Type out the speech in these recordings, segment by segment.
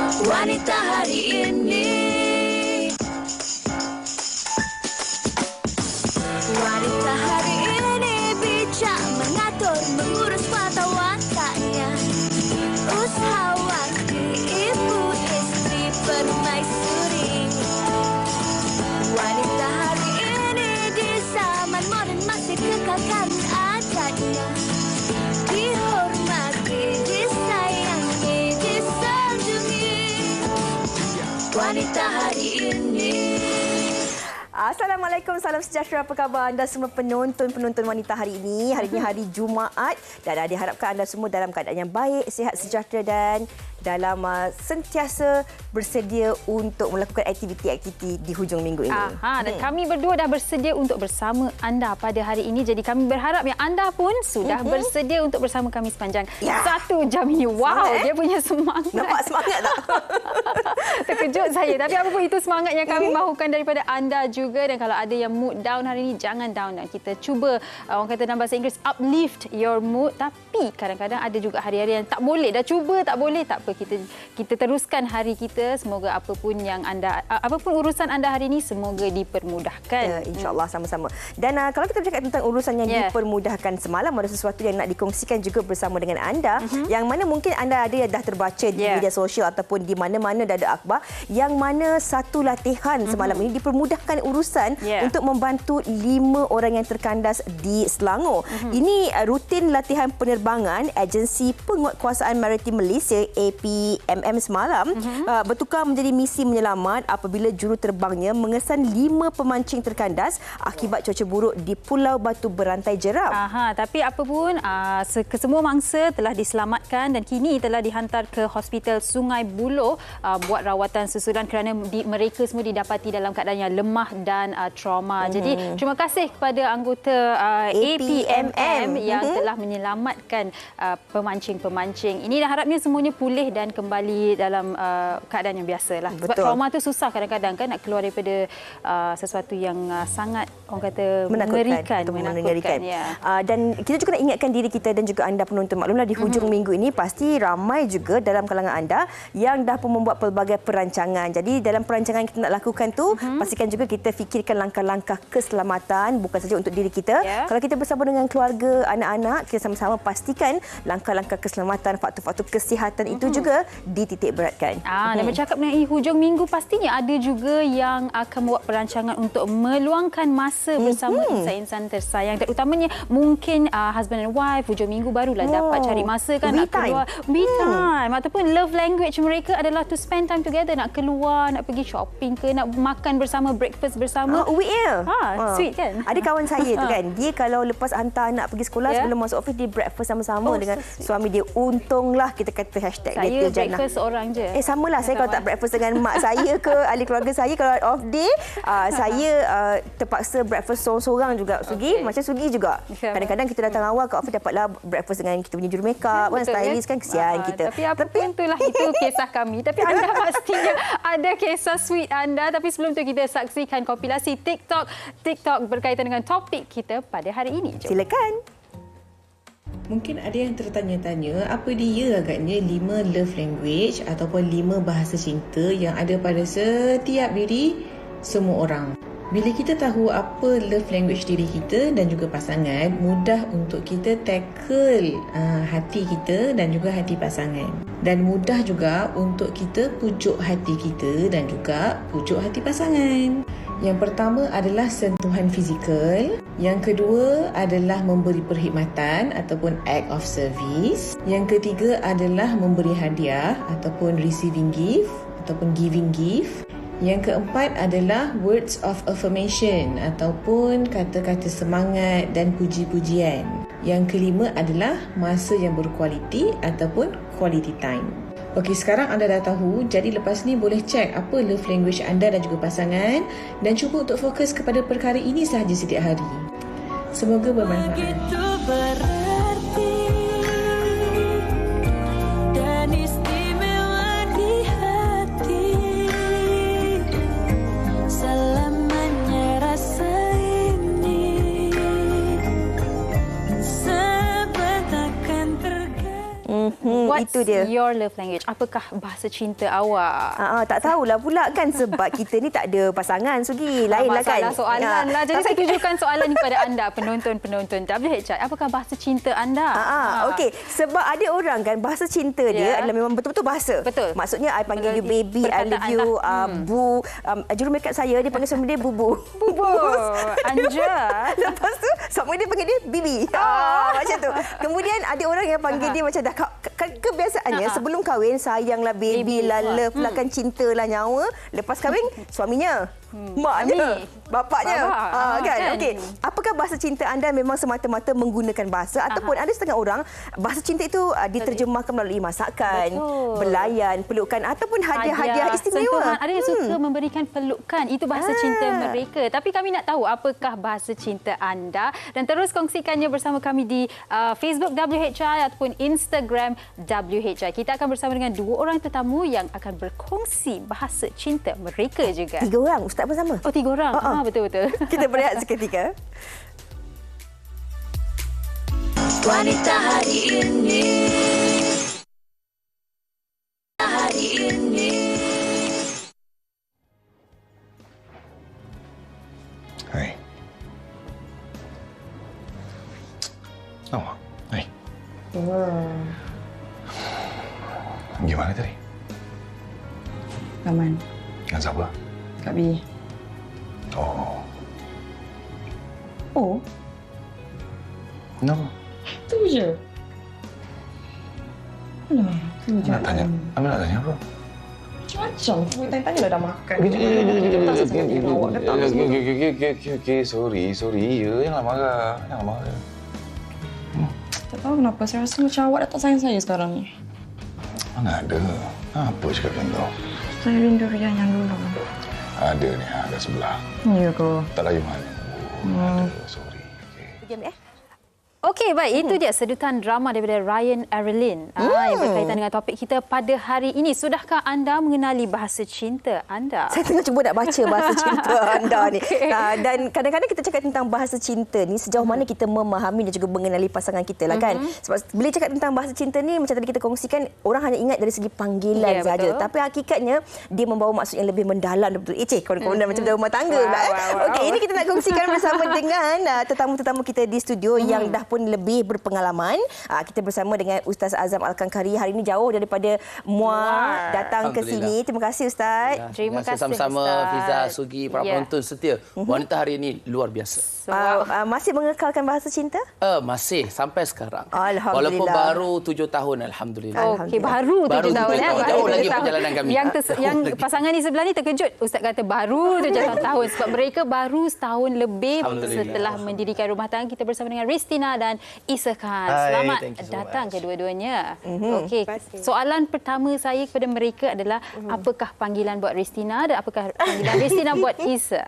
Wanita hari ini. Wanita hari ini bijak mengatur, mengurus mata wataknya. Usahawati, ibu, istri, permaisuri. Wanita hari ini di zaman modern masih kekalkan adatnya. Dihormati, disayangi, disanjungi. Wanita hari ini. Assalamualaikum, salam sejahtera. Apa khabar anda semua penonton wanita hari ini? Hari ini hari Jumaat dan diharapkan anda semua dalam keadaan yang baik, sihat, sejahtera dan dalam sentiasa bersedia untuk melakukan aktiviti-aktiviti di hujung minggu ini. Dan kami berdua dah bersedia untuk bersama anda pada hari ini. Jadi kami berharap yang anda pun sudah bersedia untuk bersama kami sepanjang 1 jam ini. Wow, dia punya semangat. Nampak semangat tak? Terkejut saya. Tapi apa pun itu semangat yang kami mahukan daripada anda juga. Dan kalau ada yang mood down hari ini, jangan down. Kita cuba, orang kata dalam bahasa Inggeris, uplift your mood. Tapi kadang-kadang ada juga hari-hari yang tak boleh. Dah cuba tak boleh, tak apa. Kita teruskan hari kita. Semoga apapun urusan anda hari ini, semoga dipermudahkan. Ya, InsyaAllah sama-sama. Dan kalau kita bercakap tentang urusan yang dipermudahkan, semalam ada sesuatu yang nak dikongsikan juga bersama dengan anda, yang mana mungkin anda ada yang dah terbaca di media sosial ataupun di mana-mana dah ada akhbar, yang mana satu latihan semalam ini dipermudahkan urusan untuk membantu 5 orang yang terkandas di Selangor. Ini rutin latihan penerbangan Agensi Penguatkuasaan Maritim Malaysia APMM semalam bertukar menjadi misi menyelamat apabila juruterbangnya mengesan 5 pemancing terkandas akibat cuaca buruk di Pulau Batu Berantai Jeram. Tapi apa pun, kesemua mangsa telah diselamatkan dan kini telah dihantar ke Hospital Sungai Buloh buat rawatan susulan kerana mereka semua didapati dalam keadaan yang lemah dan trauma. Jadi terima kasih kepada anggota APMM yang telah menyelamatkan pemancing-pemancing. Ini dan harapnya semuanya pulih dan kembali dalam keadaan yang biasalah. Sebab trauma tu susah kadang-kadang kan nak keluar daripada sesuatu yang sangat orang kata mengerikan, menakutkan. Dan kita juga nak ingatkan diri kita dan juga anda penonton, maklumlah di hujung minggu ini pasti ramai juga dalam kalangan anda yang dah pun membuat pelbagai perancangan. Jadi dalam perancangan yang kita nak lakukan tu, pastikan juga kita fikirkan langkah-langkah keselamatan bukan saja untuk diri kita. Kalau kita bersama dengan keluarga, anak-anak, kita sama-sama pastikan langkah-langkah keselamatan, faktor-faktor kesihatan itu juga dititik beratkan. Dan bercakap mengenai hujung minggu, pastinya ada juga yang akan buat perancangan untuk meluangkan masa bersama insan-insan tersayang. Terutamanya mungkin husband and wife hujung minggu barulah dapat cari masa kan nak keluar. Me time. Ataupun love language mereka adalah to spend time together. Nak keluar, nak pergi shopping ke, nak makan bersama, breakfast bersama. Sweet kan? Ada kawan saya tu kan, dia kalau lepas hantar anak pergi sekolah, sebelum masuk office dia breakfast sama-sama dengan suami dia. Untunglah kita kata hashtag saya breakfast seorang je. Samalah saya kalau tak breakfast dengan mak saya ke ahli keluarga saya, kalau off day saya terpaksa breakfast seorang-seorang juga. Sugi macam Sugi juga. Kadang-kadang kita datang awal ke office dapatlah breakfast dengan kita punya jurumakeup, stylist kan, kesian kita. Tapi apa pun itulah itu kisah kami. Tapi anda pastinya ada kisah sweet anda. Tapi sebelum tu kita saksikan kompilasi TikTok berkaitan dengan topik kita pada hari ini. Silakan. Mungkin ada yang tertanya-tanya apa dia agaknya 5 love language ataupun 5 bahasa cinta yang ada pada setiap diri semua orang. Bila kita tahu apa love language diri kita dan juga pasangan, mudah untuk kita tackle hati kita dan juga hati pasangan. Dan mudah juga untuk kita pujuk hati kita dan juga pujuk hati pasangan. Yang pertama adalah sentuhan fizikal. Yang kedua adalah memberi perkhidmatan ataupun act of service. Yang ketiga adalah memberi hadiah ataupun receiving gift ataupun giving gift. Yang keempat adalah words of affirmation ataupun kata-kata semangat dan puji-pujian. Yang kelima adalah masa yang berkualiti ataupun quality time. Okey, sekarang anda dah tahu, jadi lepas ni boleh cek apa love language anda dan juga pasangan dan cuba untuk fokus kepada perkara ini sahaja setiap hari. Semoga bermanfaat. Itu Itu dia. Your love language. Apakah bahasa cinta awak? Tak tahulah pula kan sebab kita ni tak ada pasangan, Sugi. Lainlah kan. Masalah soalan lah. Jadi saya tujukan soalan ni kepada anda, penonton-penonton WHI. Apakah bahasa cinta anda? Okey. Sebab ada orang kan bahasa cinta dia adalah memang betul-betul bahasa. Betul. Maksudnya I panggil you baby, I love you, bu. Jurumakeup saya dia panggil sama dia bubu. Bubu. Anja. Lepas tu sama dia panggil dia bibi. Macam tu. Kemudian ada orang yang panggil dia macam dah kebiasaannya sebelum kahwin sayanglah, baby lah, love lah, kan, cinta lah, nyawa. Lepas kahwin suaminya, maknya, bapaknya. Kan? Okey. Apakah bahasa cinta anda memang semata-mata menggunakan bahasa ataupun ada setengah orang bahasa cinta itu diterjemahkan melalui masakan, belayan, pelukan ataupun hadiah-hadiah istimewa. Ada yang suka memberikan pelukan. Itu bahasa cinta mereka. Tapi kami nak tahu apakah bahasa cinta anda dan terus kongsikannya bersama kami di Facebook WHI ataupun Instagram WHI. Kita akan bersama dengan 2 orang tetamu yang akan berkongsi bahasa cinta mereka juga. 3 orang, Ustaz bersama. Oh, 3 orang. Betul-betul. Kita berehat seketika. Wanita hari ini. Hari ini. Hai. Hai. Gimana tadi? Aman. Dengan siapa? Kak B. Oh? Kenapa? Tu je. Alah, tu je. Nak tanya. Ambil nak tanya apa? Macam-macam. Kau tanya-tanya dah makan. Okey. Sorry. Ya, janganlah marah. Tak tahu kenapa. Saya rasa macam awak dah tak sayang saya sekarang ni. Mana ada. Apa cakap macam tu? Saya rindu Rian yang dulu. Ada ni, ada sebelah. Ya ke? Tak layu mana. Sorry. Diam Okey, baik. Itu dia sedutan drama daripada Ryan Arlene yang berkaitan dengan topik kita pada hari ini. Sudahkah anda mengenali bahasa cinta anda? Saya tengah cuba nak baca bahasa cinta anda ni. Dan kadang-kadang kita cakap tentang bahasa cinta ni, sejauh mana kita memahami dan juga mengenali pasangan kita lah kan. Sebab bila cakap tentang bahasa cinta ni, macam tadi kita kongsikan, orang hanya ingat dari segi panggilan saja. Tapi hakikatnya, dia membawa maksud yang lebih mendalam. Betul. Kawan-kawan macam dalam rumah tangga pula. Okey, ini kita nak kongsikan bersama dengan tetamu-tetamu kita di studio yang dah pun lebih berpengalaman. Kita bersama dengan Ustaz Azam Al-Kankari. Hari ini jauh daripada Muar datang ke sini. Terima kasih Ustaz. Ya, Terima kasih sama-sama Ustaz. Fiza, Sugi, para penonton setia. Wanita hari ini luar biasa. Masih mengekalkan bahasa cinta? Masih sampai sekarang. Alhamdulillah. Walaupun baru 7 tahun, alhamdulillah. Okey, baru 7 tahun. Jauh lagi perjalanan kami. Yang pasangan di sebelah ni terkejut. Ustaz kata baru 7 tahun. Sebab mereka baru setahun lebih setelah mendirikan rumah tangga. Kita bersama dengan Ristina dan Isa Khan. Selamat datang kedua-duanya. Okey, soalan pertama saya kepada mereka adalah apakah panggilan buat Ristina dan apakah panggilan Ristina buat Isa?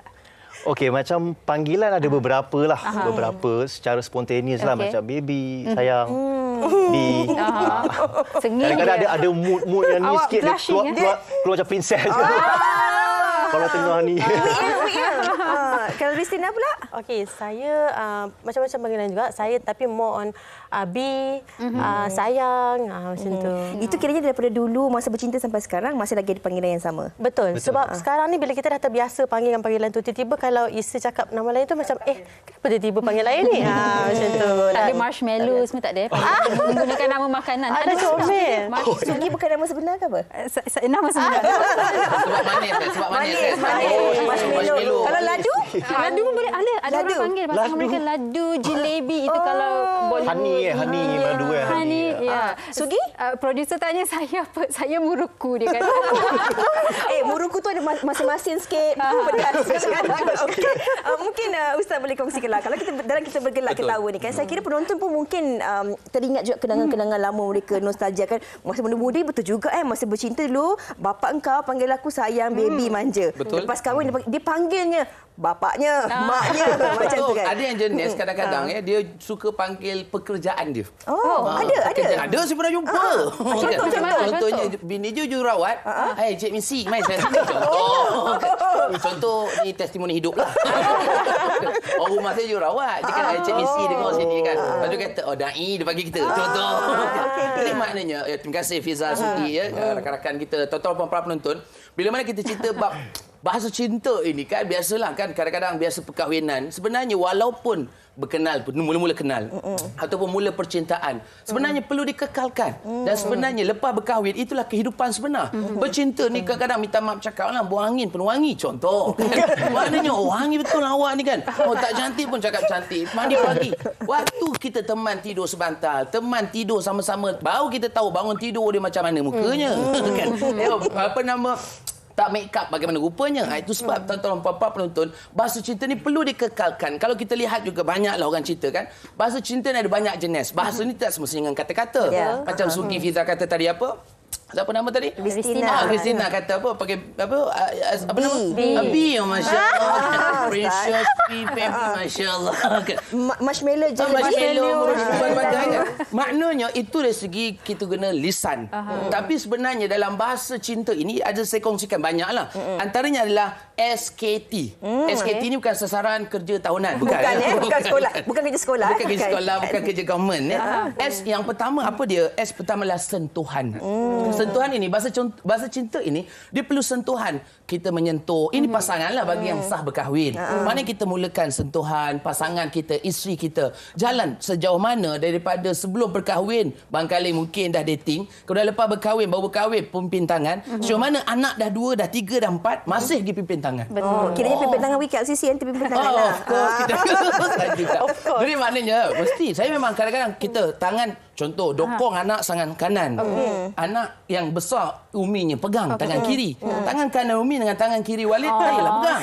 Okey, macam panggilan ada beberapa lah. Beberapa secara spontaneous lah. Macam baby, sayang, di. Kadang-kadang ada mood yang ni sikit. Keluar macam princess. Kalau tengah ni. Kalau Ristina pula? Okey, saya macam-macam panggilan juga. Saya tapi more on B, sayang, macam tu. Itu kiranya daripada dulu masa bercinta sampai sekarang masih lagi ada panggilan yang sama? Betul. Sebab sekarang ni bila kita dah terbiasa panggil panggilan tu, tiba-tiba kalau Isa cakap nama lain tu macam kenapa tiba-tiba panggil lain ni? Macam tu. Tak ada marshmallow semua tak ada. Menggunakan nama makanan. Ada comel. Sugi bukan nama sebenar ke apa? Nama sebenar. Sebab manis. Marshmallow. Kalau ladu? Ladu pun boleh. Ada orang panggil pasangan mereka ladu, jelebi. Itu kalau Bollywood. Honey, madu kan. Honey, ya. Sugi? Produser tanya saya apa? Saya muruku, dia kata. Muruku tu ada masing-masing sikit. Okay. Mungkin Ustaz boleh kongsikanlah. Kalau kita bergelak ketawa ni kan, saya kira penonton pun mungkin teringat juga kenangan-kenangan lama mereka, nostalgia kan. Masa muda-muda betul juga masa bercinta dulu, bapa engkau panggil aku sayang, baby, manja. Betul. Lepas kahwin dia panggilnya bapaknya, maknya macam tu kan. Ada yang jenis kadang-kadang dia suka panggil pekerjaan dia. Ada. Ada saya pernah jumpa. Contohnya bini jururawat. Hai Cik Misi, mai saya sini. Contoh ni testimoni hidup lah. Rumah saya jururawat. Dia kan Cik Misi dengar sini kan. Lepas tu kata dai dia bagi kita. Contoh. Ini maknanya terima kasih Fiza Suti rakan-rakan kita, tuan-tuan para penonton. Bila mana kita cerita bab bahasa cinta ini kan biasalah kan kadang-kadang biasa perkahwinan sebenarnya walaupun berkenal mula-mula kenal ataupun mula percintaan sebenarnya perlu dikekalkan dan sebenarnya lepas berkahwin itulah kehidupan sebenar. Bercinta ni kadang-kadang minta maaf cakaplah buang angin pun wangi contoh. Maknanya wangi betul awak ni kan. Tak cantik pun cakap cantik. Mandi pagi. Waktu kita teman tidur sebantal, teman tidur sama-sama baru kita tahu bangun tidur dia macam mana mukanya kan. Apa nama tak make up bagaimana rupanya. Itu sebab tuan-tuan puan-puan penonton, bahasa cinta ni perlu dikekalkan. Kalau kita lihat juga banyaklah orang cerita kan. Bahasa cinta ni ada banyak jenis. Bahasa ni tak semestinya dengan kata-kata. Macam Suki Fiza kata tadi apa? Siapa nama tadi? Christina. Christina kata apa? Pakai apa nama? B. Masya-Allah. Precious B baby masya-Allah. Marshmallow je. Marshmallow. Maknanya itu dari segi kita guna lisan. Tapi sebenarnya dalam bahasa cinta ini ada saya kongsikan banyaklah. Antaranya adalah SKT. SKT ini bukan sasaran kerja tahunan. Bukan sekolah. Bukan kerja sekolah. Bukan kerja sekolah, bukan kerja government. S yang pertama apa dia? S pertama adalah sentuhan. Sentuhan ini, bahasa cinta ini, dia perlu sentuhan. Kita menyentuh. Ini pasanganlah bagi yang sah berkahwin. Mana kita mulakan sentuhan pasangan kita, isteri kita. Jalan sejauh mana daripada sebelum berkahwin. Barangkali mungkin dah dating. Kalau dah lepas berkahwin, baru berkahwin, pimpin tangan. Sejauh mana anak dah 2, dah 3, dah 4, masih pergi pimpin tangan. Kiranya pimpin tangan weekend LCC nanti pimpin tangan lah. Of course. Jadi maknanya, mesti. Saya memang kadang-kadang kita tangan, contoh, dokong anak tangan kanan. Anak yang besar, uminya pegang tangan kiri. Tangan kanan umi dengan tangan kiri Walid, ayolah pegang.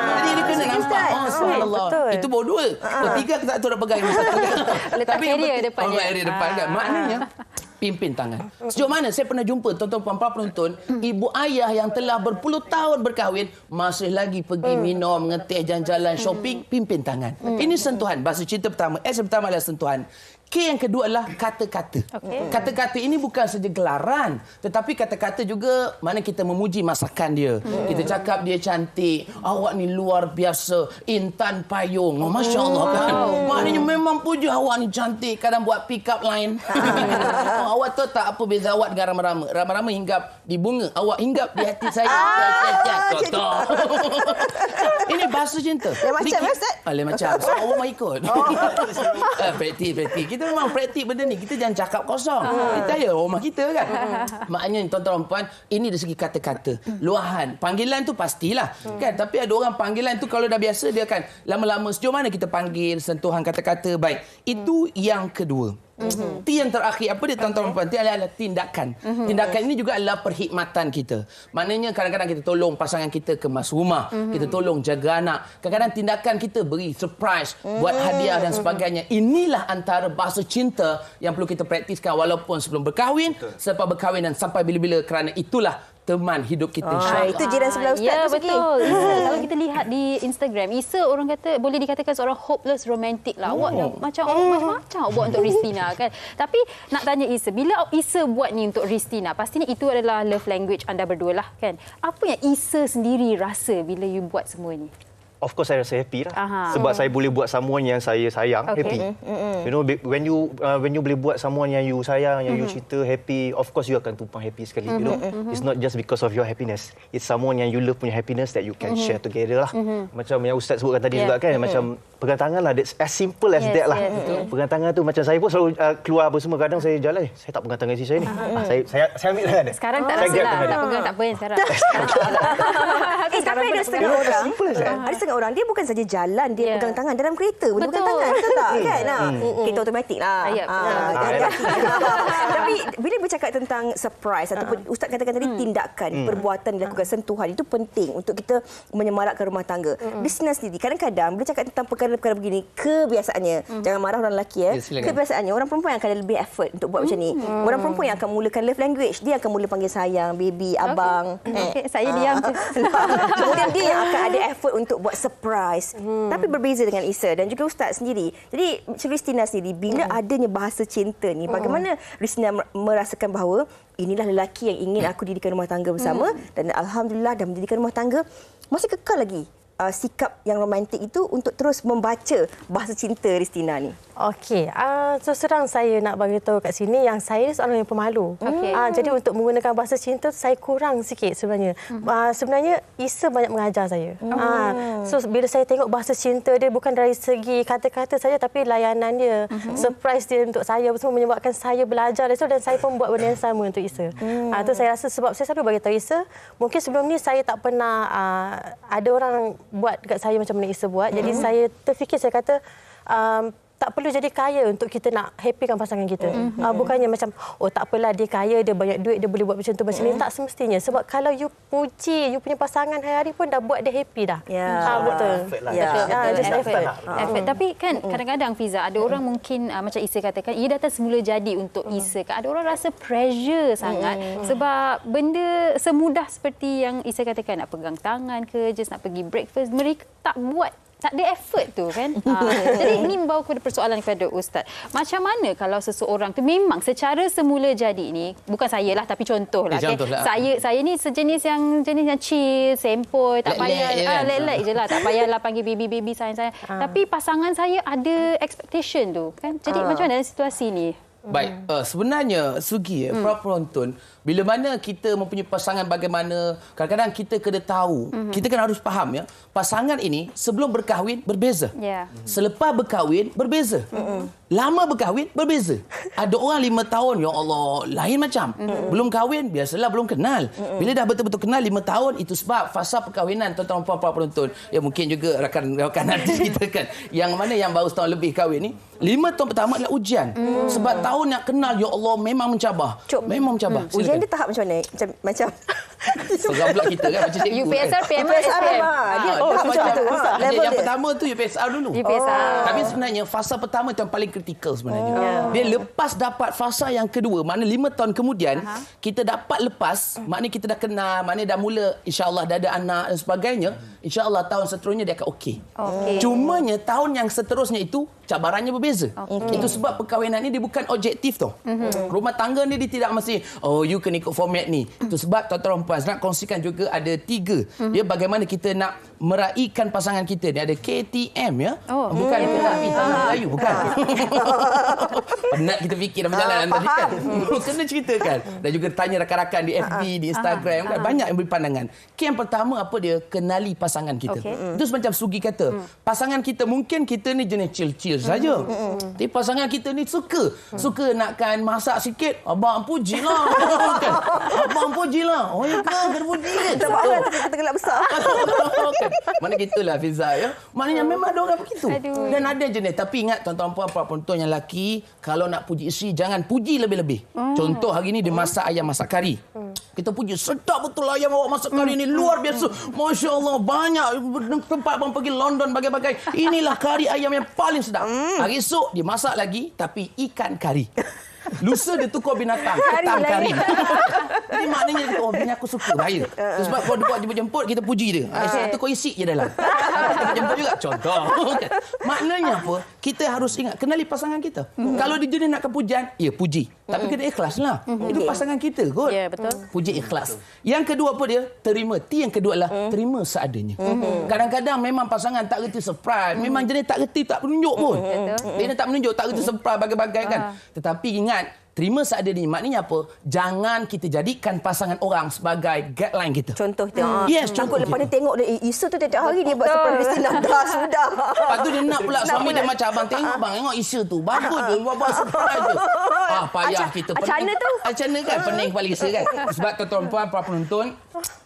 Jadi dia kena nampak. Subhanallah. Itu baru 2. 3 tak tahu nak pegang yang satu. Letak area depannya. Area depan kan. Maknanya, pimpin tangan. Sejauh mana saya pernah jumpa tuan-tuan puan-puan penonton, ibu ayah yang telah berpuluh tahun berkahwin masih lagi pergi minum, ngeteh, jalan-jalan, shopping, pimpin tangan. Ini sentuhan. Bahasa cinta pertama. S pertama adalah sentuhan. K yang kedua adalah kata-kata. Kata-kata ini bukan saja gelaran, tetapi kata-kata juga mana kita memuji masakan dia. Kita cakap dia cantik, awak ni luar biasa, intan payung. Masya Allah kan. Maknanya memang puja awak ni cantik. Kadang buat pick up line. Awak tahu tak apa beza awak dengan rama-rama? Rama-rama hinggap di bunga, awak hinggap di hati saya. Contoh. Ini bahasa cinta. Macam Ustaz? Lain macam. So, awak mau ikut. Praktik. Kita memang praktik benda ni. Kita jangan cakap kosong. Kita ya rumah kita kan. Maknanya tuan-tuan puan, ini dari segi kata-kata. Luahan. Panggilan tu pastilah. Kan? Tapi ada orang panggilan tu kalau dah biasa dia akan lama-lama sejauh mana kita panggil, sentuhan kata-kata baik. Itu yang kedua. T yang terakhir apa dia tuan-tuan puan? T adalah tindakan. Tindakan ini juga adalah perkhidmatan kita. Maknanya kadang-kadang kita tolong pasangan kita kemas rumah, kita tolong jaga anak. Kadang-kadang tindakan kita beri surprise, buat hadiah dan sebagainya. Inilah antara bahasa cinta yang perlu kita praktiskan walaupun sebelum berkahwin, selepas berkahwin dan sampai bila-bila kerana itulah teman hidup kita. Itu jiran sebelah Ustaz. Ya, betul. Kalau kita lihat di Instagram, Isa orang kata boleh dikatakan seorang hopeless romantic lah. Awak macam macam-macam awak buat untuk Ristina kan. Tapi nak tanya Isa, bila Isa buat ni untuk Ristina, pastinya itu adalah love language anda berdua lah kan. Apa yang Isa sendiri rasa bila you buat semua ni? Of course saya rasa happy lah. Sebab saya boleh buat someone yang saya sayang, happy. You know, when you boleh buat someone yang you sayang, yang you cinta, happy, of course you akan tumpang happy sekali. You know, it's not just because of your happiness. It's someone yang you love punya happiness that you can share together lah. Macam yang Ustaz sebutkan tadi juga kan, macam pegang tangan lah. That's as simple as that lah. Pegang tangan tu macam saya pun selalu keluar apa semua. Kadang saya jalan, saya tak pegang tangan isteri saya ni. Saya ambil lah. Sekarang tak rasa lah. Tak pegang tak apa yang sekarang. Tapi ada setengah orang. dengan orang, dia bukan saja jalan, dia pegang tangan dalam kereta, dia pegang tangan, betul tak? Kan? Kereta automatik lah. Tapi bila bercakap tentang surprise ataupun Ustaz katakan tadi tindakan, perbuatan dilakukan, sentuhan itu penting untuk kita menyemarakkan rumah tangga. Christina sendiri kadang-kadang bila cakap tentang perkara-perkara begini, kebiasaannya, jangan marah orang lelaki kebiasaannya orang perempuan yang akan lebih effort untuk buat macam ni. Orang perempuan yang akan mulakan love language, dia akan mula panggil sayang, baby, abang. Saya diam je. Kemudian dia yang akan ada effort untuk buat surprise. Tapi berbeza dengan Isa dan juga Ustaz sendiri. Jadi Christina sendiri, bila adanya bahasa cinta ni, bagaimana Christina merasakan bahawa inilah lelaki yang ingin aku dirikan rumah tangga bersama dan alhamdulillah dah mendirikan rumah tangga, masih kekal lagi sikap yang romantik itu untuk terus membaca bahasa cinta Christina ni? Okey, serang saya nak bagi tahu kat sini yang saya ni seorang yang pemalu. Jadi untuk menggunakan bahasa cinta saya kurang sikit sebenarnya. Sebenarnya Isa banyak mengajar saya. So bila saya tengok bahasa cinta dia bukan dari segi kata-kata saja tapi layanan dia, surprise dia untuk saya semua menyebabkan saya belajar dari situ dan saya pun buat benda yang sama untuk Isa. Tu saya rasa sebab saya selalu bagi tahu Isa, mungkin sebelum ni saya tak pernah ada orang buat dekat saya macam mana Isa buat. Jadi saya terfikir, saya kata tak perlu jadi kaya untuk kita nak happykan pasangan kita. Bukannya macam, tak apalah dia kaya, dia banyak duit, dia boleh buat macam tu macam ni. Tak semestinya. Sebab kalau you puji you punya pasangan hari-hari pun dah buat dia happy dah. Betul. Just effort. Tapi kan kadang-kadang Fiza, ada orang mungkin macam Isa katakan, ia datang semula jadi untuk Isa. Ada orang rasa pressure sangat sebab benda semudah seperti yang Isa katakan, nak pegang tangan ke, just nak pergi breakfast, mereka tak buat. Tak ada effort tu kan. Jadi ini membawa kepada persoalan kepada Ustaz. Macam mana kalau seseorang tu memang secara semula jadi ni, bukan saya lah tapi contohlah. Saya ni sejenis yang chill, sempoi, tak payah lelek je lah, tak payahlah panggil baby sayang. Tapi pasangan saya ada expectation tu kan. Jadi macam mana situasi ni? Baik, sebenarnya Sugi, para penonton, bila mana kita mempunyai pasangan bagaimana, kadang-kadang kita kena tahu, kita kan harus faham ya, pasangan ini sebelum berkahwin berbeza. Selepas berkahwin berbeza. Lama berkahwin berbeza. Ada orang 5 tahun, ya Allah, lain macam. Belum kahwin, biasalah belum kenal. Bila dah betul-betul kenal 5 tahun, itu sebab fasa perkahwinan, tuan-tuan puan-puan penonton. Ya mungkin juga rakan-rakan artis kita kan, yang mana yang baru setahun lebih kahwin ni, 5 tahun pertama adalah ujian. Sebab tahun nak kenal, ya Allah, memang mencabar. Memang mencabar. Ujian dia tahap macam mana? Macam seram pula kita kan macam cikgu. UPSR, PMR, SPM. Yang pertama tu UPSR dulu. Tapi sebenarnya fasa pertama itu yang paling kritikal sebenarnya. Dia lepas dapat fasa yang kedua, makna 5 tahun kemudian kita dapat lepas, maknanya kita dah kenal, maknanya dah mula insya-Allah dah ada anak dan sebagainya. Insya-Allah tahun seterusnya dia akan okey. Cumanya tahun yang seterusnya itu cabarannya berbeza. Itu sebab perkahwinan ni dia bukan objektif tau. Rumah tangga ni dia tidak mesti you kena ikut format ni. Itu sebab tuan-tuan puan nak kongsikan juga ada 3. Dia bagaimana kita nak meraihkan pasangan kita ni. Ada KTM ya. Bukan kereta api tanah Melayu, bukan. Penat kita fikir dalam perjalanan tadi kan. Kena ceritakan. Dan juga tanya rakan-rakan di FB, di Instagram kan, banyak yang beri pandangan. Yang pertama apa dia? Kenali pasangan kita. Itu macam Sugi kata, pasangan kita mungkin kita ni jenis chill-chill saja. Tapi pasangan kita ni suka nakkan masak sikit, abang pujilah. Kan? Abang pujilah. Oh ya kan, kena puji kan. Tak apa, kita gelap besar. Mana gitulah Fiza ya. Maknanya memang ada orang begitu. Dan ada jenis. Tapi ingat tuan-tuan puan, para penonton yang lelaki, kalau nak puji isteri jangan puji lebih-lebih. Contoh hari ni dia masak ayam masak kari. Kita puji, sedap betul ayam awak masak kari ni, luar biasa. Masya Allah, banyak tempat abang pergi London bagai-bagai. Inilah kari ayam yang paling sedap. Hari esok dia masak lagi tapi ikan kari. Lusa dia tukar binatang, ketam kari. Jadi maknanya bini aku suka raya. Sebab kalau dia buat jemput-jemput kita puji dia. Esok kata kau isi je dalam. Kita jemput juga contoh. Maknanya apa? Kita harus ingat kenali pasangan kita. Kalau dia jenis nakkan pujian, ya puji. Tapi kena ikhlaslah. Itu pasangan kita kot. Ya, betul. Puji ikhlas. Yang kedua apa dia? Terima. Yang kedua adalah terima seadanya. Kadang-kadang memang pasangan tak reti surprise. Memang jenis tak reti tak menunjuk pun. Dia tak menunjuk, tak reti surprise bagai-bagai kan. Tetapi ingat, terima seadanya maknanya apa? Jangan kita jadikan pasangan orang sebagai guideline kita. Contoh dia. Yes, contoh. Lepas ni tengok dia, Isa tu tiap hari dia buat surprise Christina. Dah sudah. Lepas tu dia nak pula suami dia macam abang tengok Isa tu. Bagus je buat surprise je. Payah kita pening. Acana tu. Acana kan pening kepala Isa kan. Sebab tuan-tuan puan, para penonton,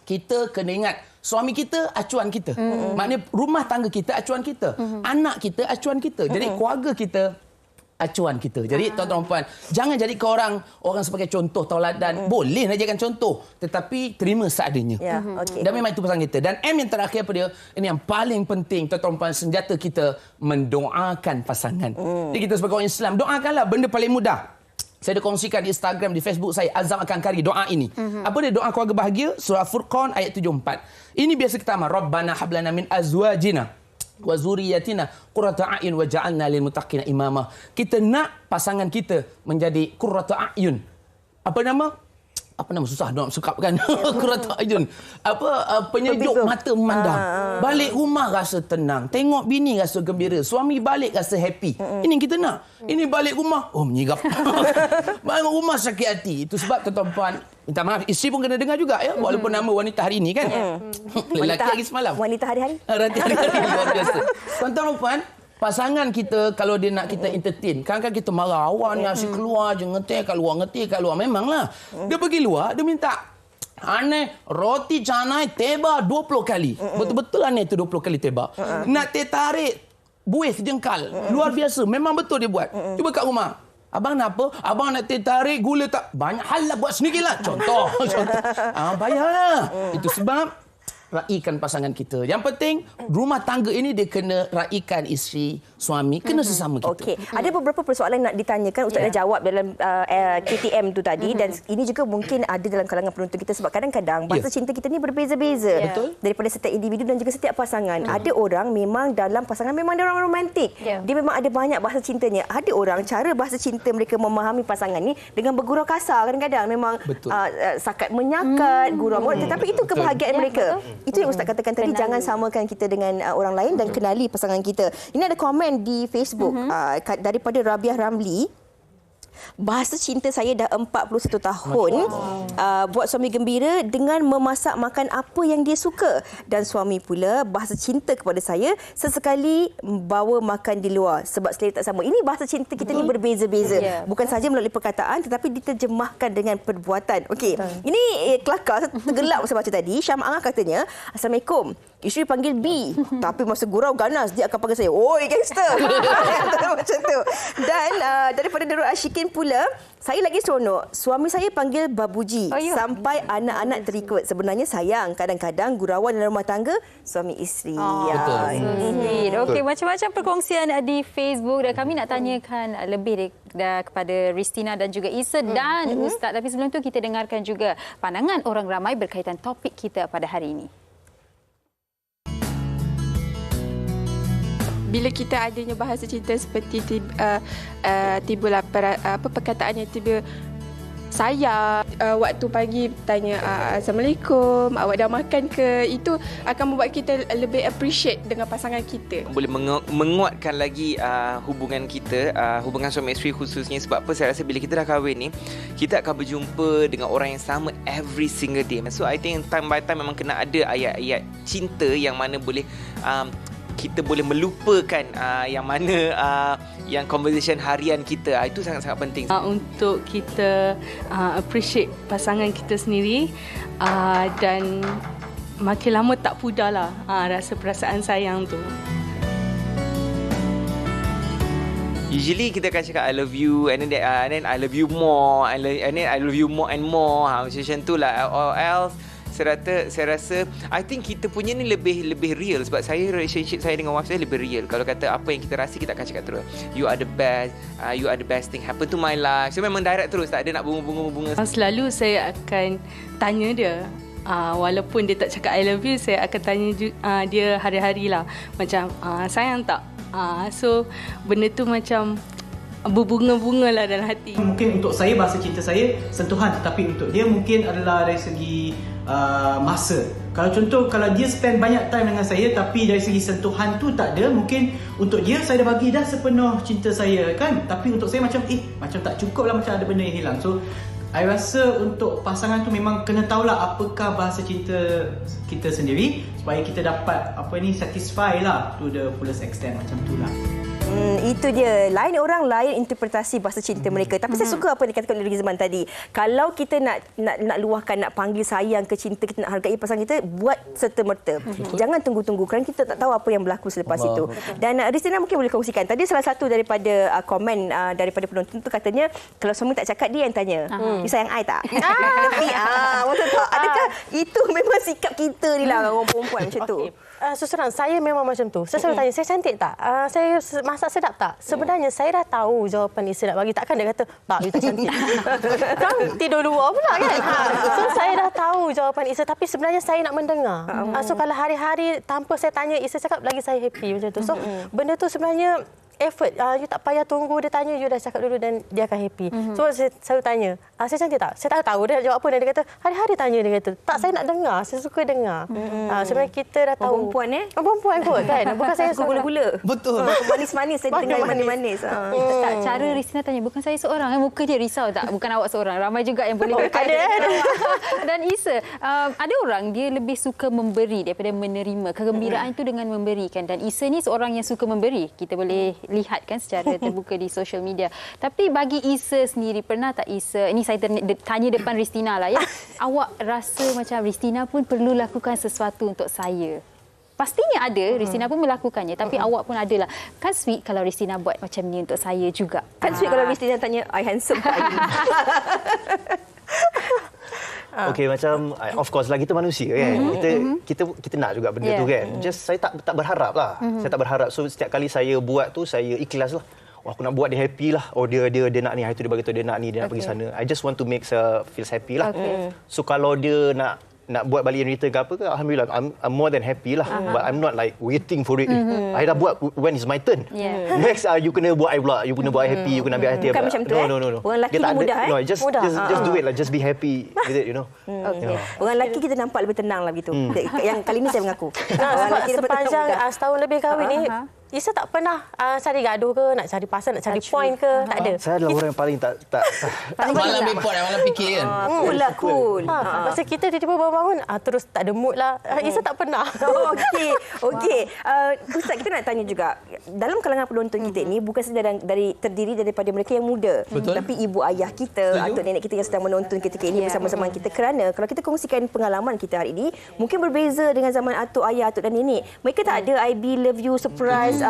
kita kena ingat suami kita acuan kita. Maknanya rumah tangga kita acuan kita. Anak kita acuan kita. Jadi keluarga kita acuan kita. Jadi tuan-tuan dan puan, jangan jadikan orang sebagai contoh tauladan. Boleh nak jadikan contoh, tetapi terima seadanya. Dan memang itu pesan kita. Dan M yang terakhir apa dia? Ini yang paling penting, tuan-tuan dan puan, senjata kita mendoakan pasangan. Jadi kita sebagai orang Islam, doakanlah, benda paling mudah. Saya dah kongsikan di Instagram, di Facebook saya, Azam akan kari doa ini. Apa dia? Doa keluarga bahagia, surah Furqan ayat 74. Ini biasa kita amal, Rabbana hablana min azwajina wa zuriyatina qurrata a'yun waj'alna lil muttaqina imama. Kita nak pasangan kita menjadi qurrata a'yun. Apa nama susah nak sukapkan. Qurrata a'yun. Penyejuk mata memandang. Balik rumah rasa tenang. Tengok bini rasa gembira. Suami balik rasa happy. Ini yang kita nak. Ini balik rumah, menyigap. Balik rumah sakit hati. Itu sebab tuan-tuan puan, minta maaf, isteri pun kena dengar juga ya, walaupun nama wanita hari ini kan. Lelaki lagi semalam. Wanita hari-hari. Hari-hari luar biasa. Tuan-tuan puan, pasangan kita kalau dia nak kita entertain, kadang-kadang kita marah, awak ni asyik keluar je, ngetih kat luar. Memanglah. Dia pergi luar, dia minta aneh roti canai teba 20 kali. Betul-betul aneh tu 20 kali teba. Nak teh tarik buih sejengkal. Luar biasa. Memang betul dia buat. Cuba kat rumah. Abang nak apa? Abang nak teh tarik gula tak? Banyak hal lah, buat sendirilah. Contoh. Bayarlah. Itu sebab raikan pasangan kita. Yang penting, rumah tangga ini dia kena raikan isteri, suami, kena sesama kita. Okey. Ada beberapa persoalan nak ditanyakan. Ustaz dah jawab dalam KTM tu tadi. Dan ini juga mungkin ada dalam kalangan penonton kita. Sebab kadang-kadang bahasa cinta kita ni berbeza-beza. Daripada setiap individu dan juga setiap pasangan. Ada orang memang dalam pasangan memang dia orang romantik. Dia memang ada banyak bahasa cintanya. Ada orang cara bahasa cinta mereka memahami pasangan ni dengan bergurau kasar. Kadang-kadang memang sakat menyakat, gurau. Tetapi itu kebahagiaan mereka. Itu yang Ustaz katakan tadi, jangan samakan kita dengan orang lain dan kenali pasangan kita. Ini ada komen di Facebook daripada Rabiah Ramli. Bahasa cinta saya dah 41 tahun. Buat suami gembira dengan memasak makan apa yang dia suka. Dan suami pula bahasa cinta kepada saya sesekali bawa makan di luar. Sebab selera tak sama. Ini bahasa cinta kita ni berbeza-beza. Bukan saja melalui perkataan tetapi diterjemahkan dengan perbuatan. Okey. Ini kelakar, tergelak saya baca tadi. Syam Angah katanya, Assalamualaikum. Isteri panggil B. Tapi masa gurau ganas, dia akan panggil saya, oi gangster. Macam tu. Dan daripada Darul Ashikin pula, saya lagi seronok. Suami saya panggil babuji. Sampai anak-anak terikut. Sebenarnya sayang. Kadang-kadang gurauan dalam rumah tangga, suami isteri. Betul. Okey, macam-macam perkongsian di Facebook. Dan kami nak tanyakan lebih kepada Ristina dan juga Isa dan Ustaz. Tapi sebelum tu kita dengarkan juga pandangan orang ramai berkaitan topik kita pada hari ini. Bila kita adanya bahasa cinta seperti tibalah perkataan yang tiba sayang, waktu pagi tanya Assalamualaikum, awak dah makan ke, itu akan membuat kita lebih appreciate dengan pasangan kita. Boleh menguatkan lagi hubungan kita, hubungan suami isteri khususnya. Sebab apa, saya rasa bila kita dah kahwin ni, kita akan berjumpa dengan orang yang sama every single day. So I think time by time memang kena ada ayat-ayat cinta yang mana boleh kita boleh melupakan yang mana yang conversation harian kita. Itu sangat-sangat penting. Untuk kita appreciate pasangan kita sendiri dan makin lama tak pudarlah rasa perasaan sayang tu. Usually kita akan cakap I love you and then I love you more and then I love you more and more. Macam tu lah. Or else saya rasa I think kita punya ni lebih real. Sebab relationship saya dengan wife saya lebih real. Kalau kata apa yang kita rasa, kita akan cakap terus, you are the best, you are the best thing happen to my life. So memang direct terus, tak ada nak bunga-bunga. Selalu saya akan tanya dia, walaupun dia tak cakap I love you, saya akan tanya dia hari-hari lah, macam sayang tak. So benda tu macam berbunga-bunga lah dalam hati. Mungkin untuk saya, bahasa cinta saya sentuhan, tapi untuk dia mungkin adalah dari segi masa. Kalau dia spend banyak time dengan saya tapi dari segi sentuhan tu tak ada, mungkin untuk dia saya dah bagi dah sepenuh cinta saya kan, tapi untuk saya macam tak cukup lah, macam ada benda yang hilang. So I rasa untuk pasangan tu memang kena tahulah apakah bahasa cinta kita sendiri supaya kita dapat satisfy lah to the fullest extent, macam tu lah. Itu dia. Lain orang, lain interpretasi bahasa cinta mereka. Tapi saya suka apa yang dikatakan oleh Rizman tadi. Kalau kita nak luahkan, nak panggil sayang ke cinta, kita nak hargai pasangan kita, buat serta-merta. Jangan tunggu-tunggu kerana kita tak tahu apa yang berlaku selepas itu. Dan Riztina mungkin boleh kongsikan. Tadi salah satu daripada komen daripada penonton tu katanya, kalau suami tak cakap, dia yang tanya. You sayang I tak? Tapi betul tak? Adakah itu memang sikap kita ni lah orang perempuan macam tu? Susuran, saya memang macam tu. Saya selalu tanya, saya cantik tak? Saya masak sedap tak? Sebenarnya saya dah tahu jawapan isteri nak bagi. Takkan dia kata, "Bak, you tak cantik." Kan tidur luar pula kan? So saya dah tahu jawapan isteri, tapi sebenarnya saya nak mendengar. So kalau hari-hari tanpa saya tanya, isteri cakap, lagi saya happy macam tu. So benda tu sebenarnya effort. You tak payah tunggu dia tanya, you dah cakap dulu dan dia akan happy. So saya selalu tanya, saya cantik tak? Saya tak tahu dia jawab apa, dan dia kata hari-hari tanya, dia kata tak, saya nak dengar, saya suka dengar. Sebenarnya kita dah tahu. Perempuan perempuan kot kan. Bukan saya suka gula-gula. Betul. Manis-manis, saya dengar manis-manis. Tak, cara Riztina tanya, bukan saya seorang, muka dia risau tak? Bukan awak seorang. Ramai juga yang boleh berkata. Dan Isa, ada orang dia lebih suka memberi daripada menerima. Kegembiraan itu dengan memberikan. Dan Isa ni seorang yang suka memberi. Kita boleh lihat kan secara terbuka di social media. Tapi bagi Isa sendiri, pernah tak Isa, ini saya tanya depan Riztina lah ya, awak rasa macam Riztina pun perlu lakukan sesuatu untuk saya? Pastinya ada, Riztina pun melakukannya, tapi awak pun adalah. Kan sweet kalau Riztina buat macam ni untuk saya juga. Kan sweet kalau Riztina tanya, I handsome tak? Okey, macam of course lah, kita manusia kan. Kita nak juga benda tu kan. Just saya tak berharap lah. Saya tak berharap. So setiap kali saya buat tu, saya ikhlas lah. Aku nak buat dia happy lah. Dia nak ni, hari tu dia bagi tahu dia nak ni, dia nak pergi sana. I just want to make her feel happy lah. So kalau dia nak buat balik return ke apa ke, alhamdulillah, I'm more than happy lah. But I'm not like waiting for it. I dah buat, when is my turn? Next you kena buat I pula, you kena buat I happy, you kena ambil hati. Bukan macam tu. No. Orang lelaki ni mudah No, just do it lah, just be happy with it, you know. Orang lelaki kita nampak lebih tenang lah begitu. Yang kali ni saya mengaku. Sepanjang setahun lebih kahwin ni, Isa tak pernah cari gaduh ke, nak cari pasal, nak cari point ke, tak ada. Saya adalah orang yang paling tak malam report, malam fikir kan. Cool. Masa kita tiba-tiba bangun, terus tak ada mood lah. Isa tak pernah. Okey. Ustaz, kita nak tanya juga, dalam kalangan penonton kita ni bukan saja terdiri daripada mereka yang muda, tapi ibu ayah kita, atuk nenek kita yang sedang menonton ketika ini bersama-sama kita. Kerana kalau kita kongsikan pengalaman kita hari ini, mungkin berbeza dengan zaman atuk ayah, atuk dan nenek. Mereka tak ada I love you, surprise,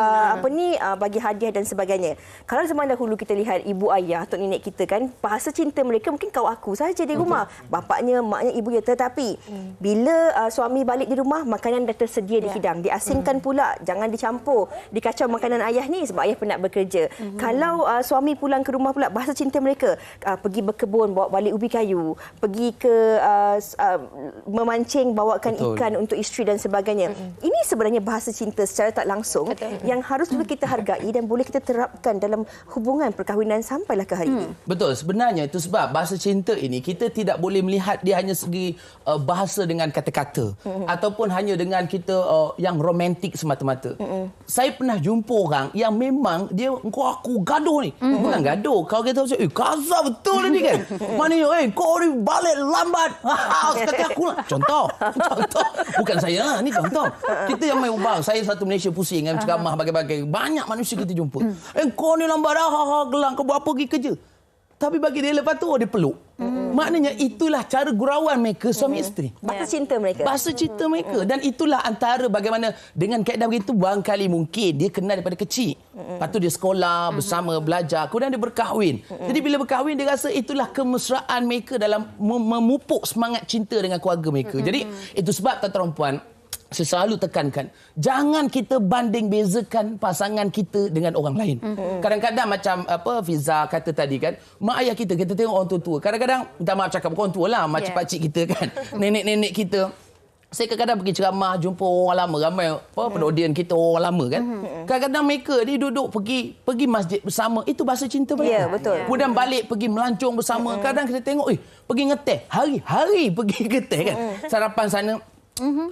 bagi hadiah dan sebagainya. Kalau zaman dahulu kita lihat ibu ayah atau nenek kita kan, bahasa cinta mereka mungkin kau aku saja di rumah, bapaknya, maknya, ibunya. Tetapi bila suami balik di rumah, makanan dah tersedia di hidang, diasingkan pula, jangan dicampur, dikacau makanan ayah ni sebab ayah penat bekerja. Kalau suami pulang ke rumah pula, bahasa cinta mereka pergi berkebun, bawa balik ubi kayu, pergi ke memancing, bawakan ikan untuk isteri dan sebagainya. Ini sebenarnya bahasa cinta secara tak langsung yang harus juga kita hargai dan boleh kita terapkan dalam hubungan perkahwinan sampailah ke hari ini. Betul, sebenarnya itu sebab bahasa cinta ini kita tidak boleh melihat dia hanya segi bahasa dengan kata-kata ataupun hanya dengan kita yang romantik semata-mata. Saya pernah jumpa orang yang memang dia, kau aku gaduh ni. Bukan gaduh, kalau kita macam, kasar betul ni kan. Maknanya, kau ni balik lambat. Kata aku lah. Contoh. Bukan saya lah, ni contoh. Kita yang main ubah, saya satu Malaysia pusing kan, ceramah bagai-bagai. Banyak manusia kita jumpa. Kau ni lambat dah, gelang, kau buat apa pergi kerja. Tapi bagi dia lepas tu, dia peluk. Maknanya itulah cara gurauan mereka suami isteri. Bahasa cinta mereka. Bahasa cinta mereka. Dan itulah antara bagaimana dengan kaedah begitu, barangkali mungkin dia kenal daripada kecil. Lepas tu dia sekolah bersama, belajar. Kemudian dia berkahwin. Jadi bila berkahwin, dia rasa itulah kemesraan mereka dalam memupuk semangat cinta dengan keluarga mereka. Jadi itu sebab tuan-tuan puan, saya selalu tekankan, jangan kita banding bezakan pasangan kita dengan orang lain. Kadang-kadang macam apa Fiza kata tadi kan, mak ayah kita tengok orang tua-tua. Kadang-kadang, minta maaf cakap, bukan orang tua lah, macam pakcik kita kan, nenek-nenek kita. Saya kadang-kadang pergi ceramah, jumpa orang lama, ramai penaudian kita orang lama kan. Kadang-kadang mereka ni duduk pergi masjid bersama, itu bahasa cinta mereka. Ya, betul. Kemudian balik pergi melancong bersama. Kadang kita tengok, pergi ngeteh, hari-hari pergi ngeteh kan. Sarapan sana.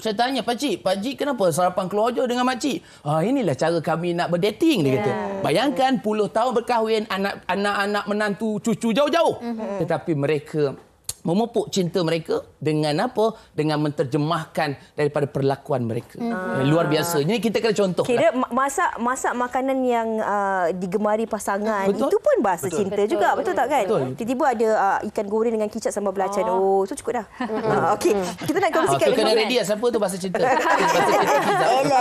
Saya tanya, Pakcik kenapa sarapan keluar je dengan makcik? Inilah cara kami nak berdating, dia kata. Bayangkan puluh tahun berkahwin, anak-anak menantu cucu jauh-jauh. Tetapi mereka memupuk cinta mereka dengan apa? Dengan menterjemahkan daripada perlakuan mereka. Luar biasa. Jadi kita kena contoh. Kira masak makanan yang digemari pasangan, itu pun bahasa cinta juga. Betul tak kan? Tiba-tiba ada ikan goreng dengan kicap sambal belacan. Oh, itu cukup dah. Okey. Kita nak kongsikan. Kena ready siapa tu bahasa cinta.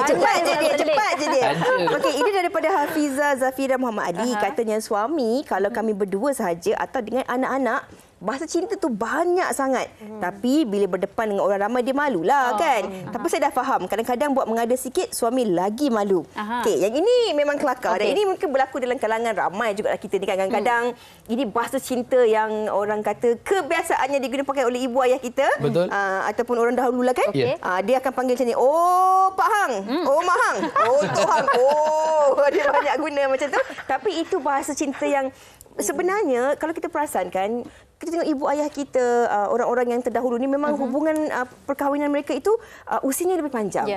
Cepat je dia. Okey, ini daripada Hafiza Zafira Muhammad Ali. Katanya, suami kalau kami berdua sahaja atau dengan anak-anak, bahasa cinta tu banyak sangat. Tapi bila berdepan dengan orang ramai, dia malulah kan. Tapi saya dah faham. Kadang-kadang buat mengada sikit, suami lagi malu. Okey, yang ini memang kelakar. Dan ini mungkin berlaku dalam kalangan ramai juga kita ni. Kadang-kadang ini bahasa cinta yang orang kata kebiasaannya digunakan pakai oleh ibu ayah kita. Betul. Ataupun orang dahulu lah kan. Dia akan panggil macam ni. Oh, Pak Hang. Oh, Mak Hang. Oh, Tok Hang. Oh, dia banyak guna macam tu. Tapi itu bahasa cinta yang sebenarnya kalau kita perasan kan, kita tengok ibu ayah kita, orang-orang yang terdahulu ni memang hubungan perkahwinan mereka itu usianya lebih panjang.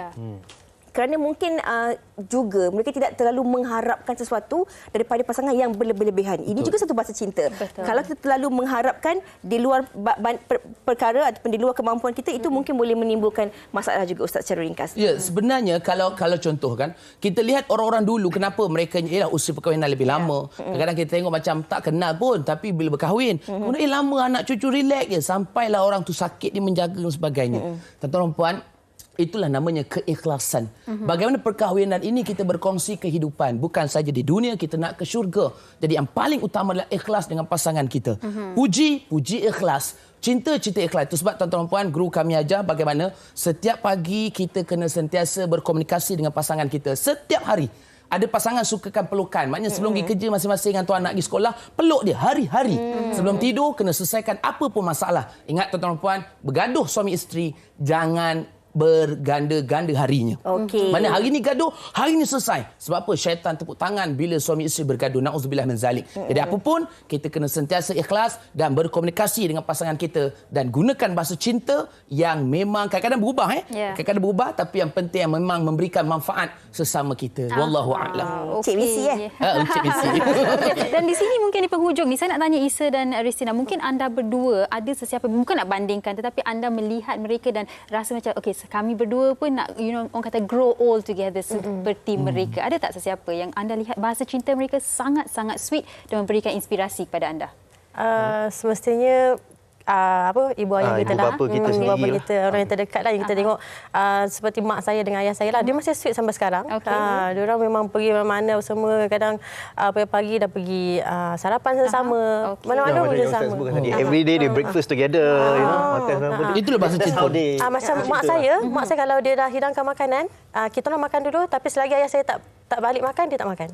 Kerana mungkin juga mereka tidak terlalu mengharapkan sesuatu daripada pasangan yang berlebihan. Ini juga satu bahasa cinta. Kalau kita terlalu mengharapkan di luar perkara ataupun di luar kemampuan kita, itu mungkin boleh menimbulkan masalah juga, Ustaz, secara ringkas. Ya, sebenarnya kalau contoh kan, kita lihat orang-orang dulu kenapa mereka ialah usia perkahwinan lebih lama. Kadang-kadang kita tengok macam tak kenal pun, tapi bila berkahwin, kemudian lama anak cucu relax je sampailah orang tu sakit, dia menjaga dan sebagainya. Tuan-tuan dan puan, itulah namanya keikhlasan. Bagaimana perkahwinan ini kita berkongsi kehidupan. Bukan saja di dunia, kita nak ke syurga. Jadi yang paling utama adalah ikhlas dengan pasangan kita. Puji ikhlas. Cinta ikhlas. Itu sebab tuan-tuan dan puan, guru kami ajar bagaimana setiap pagi kita kena sentiasa berkomunikasi dengan pasangan kita. Setiap hari. Ada pasangan sukakan pelukan. Maknanya sebelum pergi kerja masing-masing dengan tuan anak pergi sekolah, peluk dia hari-hari. Sebelum tidur, kena selesaikan apa pun masalah. Ingat tuan-tuan dan puan, bergaduh suami isteri, jangan berganda-ganda harinya. Mana hari ni gaduh, hari ni selesai. Sebab apa? Syaitan tepuk tangan bila suami isteri bergaduh. Na'udzubillah min zalik. Jadi apa pun, kita kena sentiasa ikhlas dan berkomunikasi dengan pasangan kita dan gunakan bahasa cinta yang memang kadang-kadang berubah. Kadang-kadang berubah, tapi yang penting yang memang memberikan manfaat sesama kita. Wallahu a'lam. Cik Misi Cik Misi. Dan di sini mungkin di penghujung ni, saya nak tanya Isa dan Ristina, mungkin anda berdua ada sesiapa, bukan nak bandingkan, tetapi anda melihat mereka dan rasa macam, okey, kami berdua pun nak, orang kata grow old together seperti mereka. Ada tak sesiapa yang anda lihat bahasa cinta mereka sangat-sangat sweet dan memberikan inspirasi kepada anda? Semestinya ibu ayah kita lah, ibu bapa kita, orang yang terdekat lah, yang kita tengok seperti mak saya dengan ayah saya lah, dia masih sweet sampai sekarang. Diorang memang pergi mana-mana semua, kadang pagi dah pergi sarapan sama-sama, mana-mana pun sama. Every day they breakfast together, makan sama. Itulah bahasa cinta. Macam mak saya kalau dia dah hidangkan makanan, kita orang makan dulu, tapi selagi ayah saya tak balik makan, dia tak makan.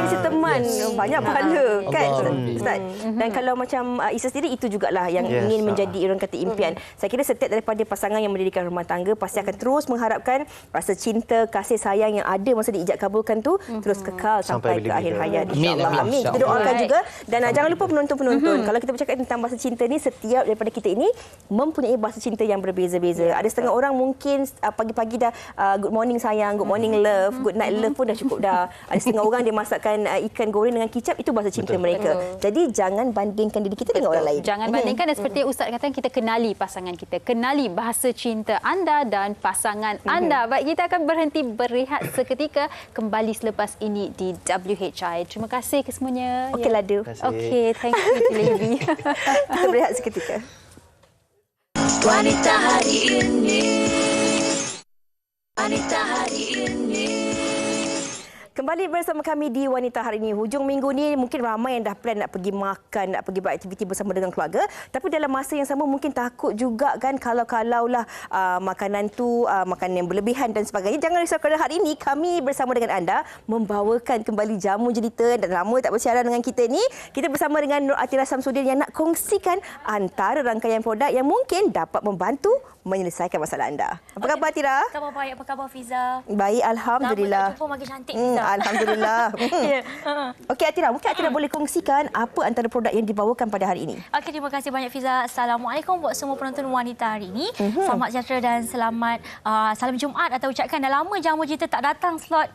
Dia teman. Banyak pahala kan, Ustaz? Dan kalau macam Isa sendiri, itu jugalah yang ingin menjadi orang kata impian. Saya kira setiap daripada pasangan yang mendirikan rumah tangga pasti akan terus mengharapkan rasa cinta, kasih sayang yang ada masa diijab kabulkan tu terus kekal sampai ke akhir hayat, insya-Allah. Amin. Kita doakan juga. Dan jangan lupa penonton-penonton, kalau kita bercakap tentang bahasa cinta ni, setiap daripada kita ini mempunyai bahasa cinta yang berbeza-beza. Ada setengah orang mungkin pagi-pagi dah good morning sayang, good morning love, good night love pun dah cukup dah. Ada setengah orang dia masakkan ikan goreng dengan kicap, itu bahasa cinta mereka. Jadi jangan bandingkan diri kita dengan orang lain. Jangan bandingkan, dan seperti Ustaz kata, kita kenali pasangan kita, kenali bahasa cinta anda dan pasangan anda. Baik, kita akan berhenti berehat seketika, kembali selepas ini di WHI. Terima kasih kesemuanya. Okey, Ladu. Okey, thank you Lady. Kita berehat seketika. Wanita hari ini. Wanita hari ini. Kembali bersama kami di Wanita Hari Ini. Hujung minggu ni mungkin ramai yang dah plan nak pergi makan, nak pergi buat aktiviti bersama dengan keluarga. Tapi dalam masa yang sama mungkin takut juga kan kalau-kalaulah makanan tu makanan yang berlebihan dan sebagainya. Jangan risau, kerana hari ini kami bersama dengan anda membawakan kembali jamu jelita dan lama tak bersiaran dengan kita ni. Kita bersama dengan Nur Atira Samsudin yang nak kongsikan antara rangkaian produk yang mungkin dapat membantu menyelesaikan masalah anda. Apa khabar Atira? Khabar baik, apa khabar Fiza? Baik, alhamdulillah. Lama tak jumpa, makin cantik Fiza. Alhamdulillah. Okey Atira, mungkin Atira boleh kongsikan apa antara produk yang dibawakan pada hari ini? Okey, terima kasih banyak Fiza. Assalamualaikum buat semua penonton wanita hari ini. Selamat sejahtera dan selamat salam Jumaat atau ucapkan dah lama jamu kita tak datang slot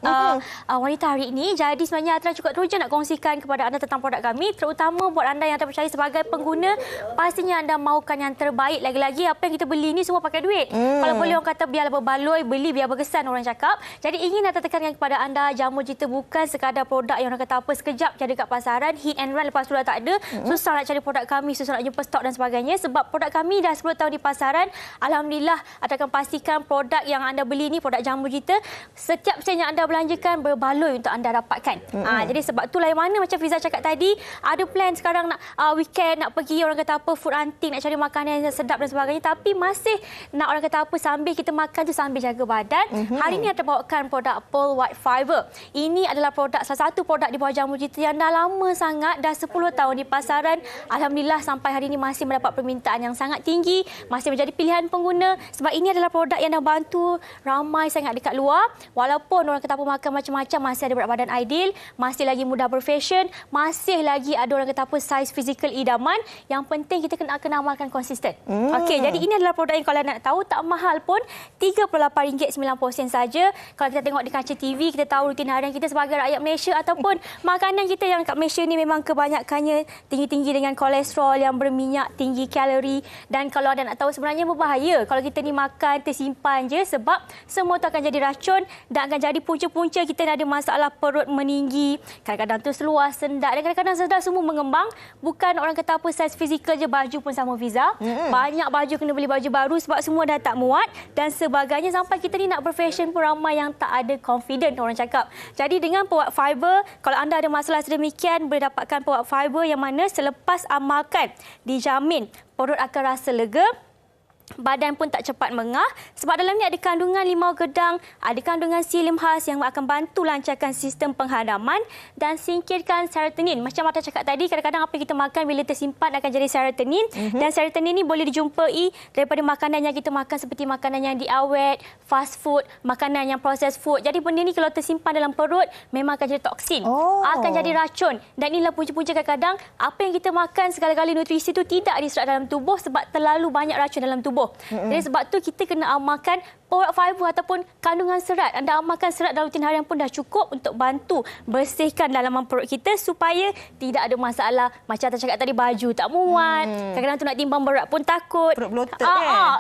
wanita hari ini. Jadi sebenarnya Atira cukup teruja nak kongsikan kepada anda tentang produk kami, terutama buat anda yang terpercaya sebagai pengguna, pastinya anda mahukan yang terbaik. Lagi-lagi apa yang kita beli ni semua pakai duit. Kalau boleh orang kata biarlah berbaloi, beli biar berkesan orang cakap. Jadi ingin nak tekankan kepada anda, jamu kita bukan sekadar produk yang orang kata apa sekejap jadi kat pasaran, hit and run lepas tu dah tak ada. Susah nak cari produk kami, susah nak jumpa stok dan sebagainya. Sebab produk kami dah 10 tahun di pasaran. Alhamdulillah, Anda akan pastikan produk yang anda beli ni, produk jamu kita, setiap sen yang anda belanjakan berbaloi untuk anda dapatkan. Jadi sebab tu lain mana macam Fiza cakap tadi, ada plan sekarang nak weekend, nak pergi orang kata apa food hunting, nak cari makanan yang sedap dan sebagainya, tapi masih nak orang kata apa sambil kita makan tu sambil jaga badan. Hari ini ada bawakan produk Pearl White Fiber. Ini adalah produk, salah satu produk di bawah jamu kita yang dah lama sangat, dah 10 tahun di pasaran. Alhamdulillah sampai hari ini masih mendapat permintaan yang sangat tinggi, masih menjadi pilihan pengguna sebab ini adalah produk yang dah bantu ramai sangat dekat luar. Walaupun orang kata apa makan macam-macam, masih ada berat badan ideal, masih lagi mudah berfashion, masih lagi ada orang kata apa saiz fizikal idaman. Yang penting kita kena amalkan konsisten. Okey, jadi ini adalah produk yang kalau anda nak tahu tak mahal pun, RM38.90 saja. Kalau kita tengok di kaca TV, kita tahu rutin harian kita sebagai rakyat Malaysia ataupun makanan kita yang kat Malaysia ni memang kebanyakannya tinggi-tinggi dengan kolesterol yang berminyak, tinggi kalori, dan kalau anda nak tahu sebenarnya berbahaya kalau kita ni makan tersimpan je sebab semua tu akan jadi racun dan akan jadi punca-punca kita ni ada masalah perut meninggi, kadang-kadang tu seluar, sendak dan kadang-kadang sedar semua mengembang. Bukan orang kata apa saiz fizikal je, baju pun sama Fiza. Banyak baju kena beli baju baru sebab semua dah tak muat dan sebagainya, sampai kita ni nak berfashion pun ramai yang tak ada confident orang cakap. Jadi dengan Pearl White Fiber, kalau anda ada masalah sedemikian, boleh dapatkan Pearl White Fiber yang mana selepas amalkan dijamin perut akan rasa lega, badan pun tak cepat mengah sebab dalam ni ada kandungan limau gedang, ada kandungan psyllium khas yang akan bantu lancarkan sistem penghadaman dan singkirkan serotonin. Macam Mata cakap tadi, kadang-kadang apa kita makan bila tersimpan akan jadi serotonin dan serotonin ni boleh dijumpai daripada makanan yang kita makan seperti makanan yang diawet, fast food, makanan yang processed food. Jadi benda ni kalau tersimpan dalam perut memang akan jadi toksin, akan jadi racun dan inilah punca-punca kadang-kadang apa yang kita makan segala-gala nutrisi tu tidak diserap dalam tubuh sebab terlalu banyak racun dalam tubuh. Jadi sebab tu kita kena amalkan Pearl White Fiber ataupun kandungan serat. Anda amalkan serat dalam rutin harian pun dah cukup untuk bantu bersihkan dalaman perut kita supaya tidak ada masalah. Macam saya cakap tadi, baju tak muat, kadang-kadang tu nak timbang berat pun takut. Perut bloated kan?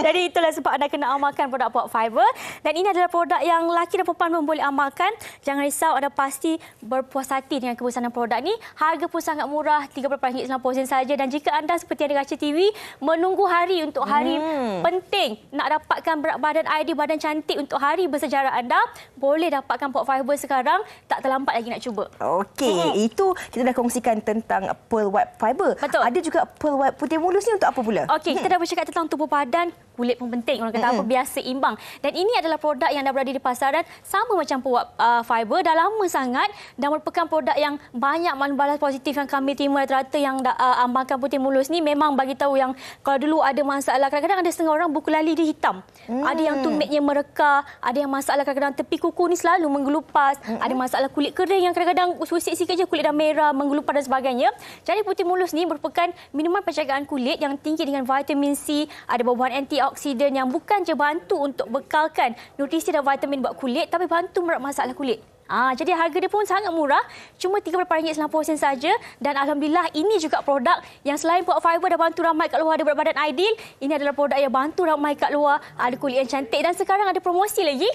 Jadi itulah sebab anda kena amalkan produk Pearl White Fiber. Dan ini adalah produk yang lelaki dan perempuan pun boleh amalkan. Jangan risau, anda pasti berpuas hati dengan kebesaran produk ni. Harga pun sangat murah, RM38.90 saja. Dan jika anda seperti ada kaca TV, menunggu hari untuk hari penting, nak dapatkan berat badan ideal, badan cantik untuk hari bersejarah anda, boleh dapatkan Pearl Fiber sekarang, tak terlambat lagi nak cuba. Okey, itu kita dah kongsikan tentang Pearl White Fiber. Betul. Ada juga Pearl White Putih Mulus ni untuk apa pula? Okey, kita dah bercakap tentang tubuh badan, kulit pun penting. Orang kata apa, biar seimbang. Dan ini adalah produk yang dah berada di pasaran sama macam Pearl White Fiber, dah lama sangat dan merupakan produk yang banyak balas positif yang kami terima. Rata-rata yang amalkan Putih Mulus ni memang bagi tahu yang kalau dulu ada masalah, kadang-kadang ada setengah orang buku lali dia hitam. Ada yang tumitnya mereka, ada yang masalah kadang-kadang tepi kuku ni selalu menggelupas, ada masalah kulit kering yang kadang-kadang usik sikit je kulit dah merah, menggelupas dan sebagainya. Jadi Putih Mulus ni merupakan minuman penjagaan kulit yang tinggi dengan vitamin C, ada buah-buahan antioksidan yang bukan je bantu untuk bekalkan nutrisi dan vitamin buat kulit, tapi bantu merawat masalah kulit. Jadi harga dia pun sangat murah, cuma RM38.90 saja. Dan Alhamdulillah ini juga produk yang selain Pearl Fiber dah bantu ramai kat luar ada berat badan ideal, ini adalah produk yang bantu ramai kat luar ada kulit yang cantik. Dan sekarang ada promosi lagi,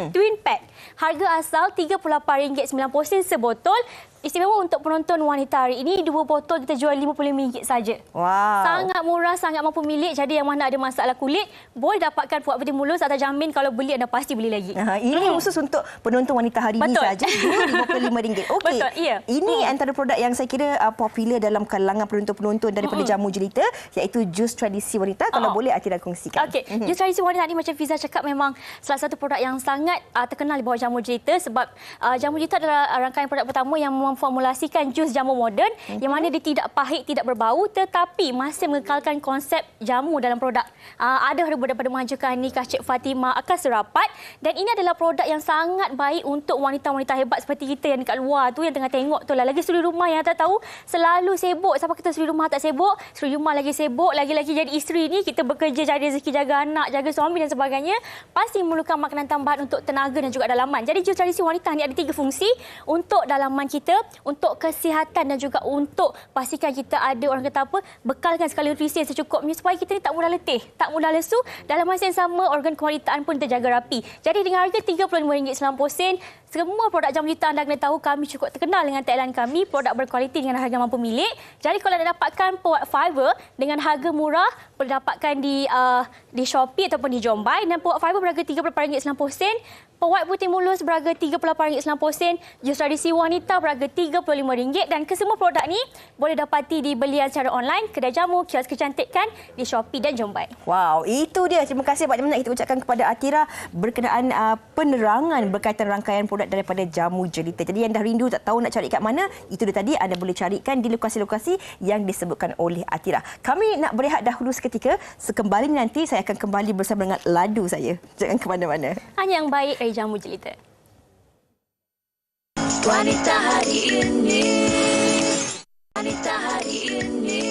Twin Pack. Harga asal RM38.90 sebotol. Istimewa untuk penonton wanita hari ini, 2 botol kita jual RM55 saja. Wow. Sangat murah, sangat mampu milik. Jadi yang mana ada masalah kulit, boleh dapatkan Pearl Putih Mulus atau jamin kalau beli anda pasti beli lagi. Ini khusus untuk penonton wanita hari ini saja, RM55. Okey. Betul, iya. Ini antara produk yang saya kira popular dalam kalangan penonton-penonton daripada jamu jelita, iaitu jus tradisi wanita. Kalau boleh Atira kongsikan. Okey, jus tradisi wanita ni macam Fiza cakap memang salah satu produk yang sangat terkenal di bawah jamu jelita sebab jamu jelita adalah rangkaian produk pertama yang memformulasikan jus jamu moden yang mana dia tidak pahit, tidak berbau tetapi masih mengekalkan konsep jamu dalam produk. Ada herba daripada Mahajukan Nikah Cik Fatimah, akar serapat, dan ini adalah produk yang sangat baik untuk wanita wanita-wanita hebat seperti kita yang dekat luar tu, yang tengah tengok tu lah. Lagi suri rumah yang tak tahu selalu sibuk. Siapa kata suri rumah tak sibuk? Suri rumah lagi sibuk. Lagi-lagi jadi isteri ni, kita bekerja cari rezeki, jaga anak, jaga suami dan sebagainya. Pasti memerlukan makanan tambahan untuk tenaga dan juga dalaman. Jadi jus tradisi wanita ni ada 3 fungsi untuk dalaman kita, untuk kesihatan dan juga untuk pastikan kita ada, orang kata apa, bekalkan sekali nutrisi yang secukupnya supaya kita ni tak mudah letih, tak mudah lesu. Dalam masa yang sama, organ kewanitaan pun terjaga rapi. Jadi dengan harga RM35.90, semua produk jamu juta anda kena tahu kami cukup terkenal dengan tagline kami, produk berkualiti dengan harga mampu milik. Jadi kalau anda dapatkan Pewark Fiber dengan harga murah, boleh dapatkan di Shopee ataupun di Jombai, dan Pewark Fiber berharga RM38.90. Pewark Putih Mulus berharga RM38.90, jus tradisi wanita berharga RM35, dan kesemua produk ni boleh dapati di belian secara online, kedai jamu, kios kecantikan di Shopee dan Jombai. Wow, itu dia. Terima kasih banyak-banyak kita ucapkan kepada Atira berkenaan penerangan berkaitan rangkaian produk daripada jamu jelita. Jadi yang dah rindu tak tahu nak cari kat mana, itu dia tadi, anda boleh carikan di lokasi-lokasi yang disebutkan oleh Atira. Kami nak berehat dahulu seketika. Sekembali nanti saya akan kembali bersama dengan ladu saya. Jangan ke mana-mana. Hanya yang baik dari jamu jelita. Wanita hari ini. Wanita hari ini.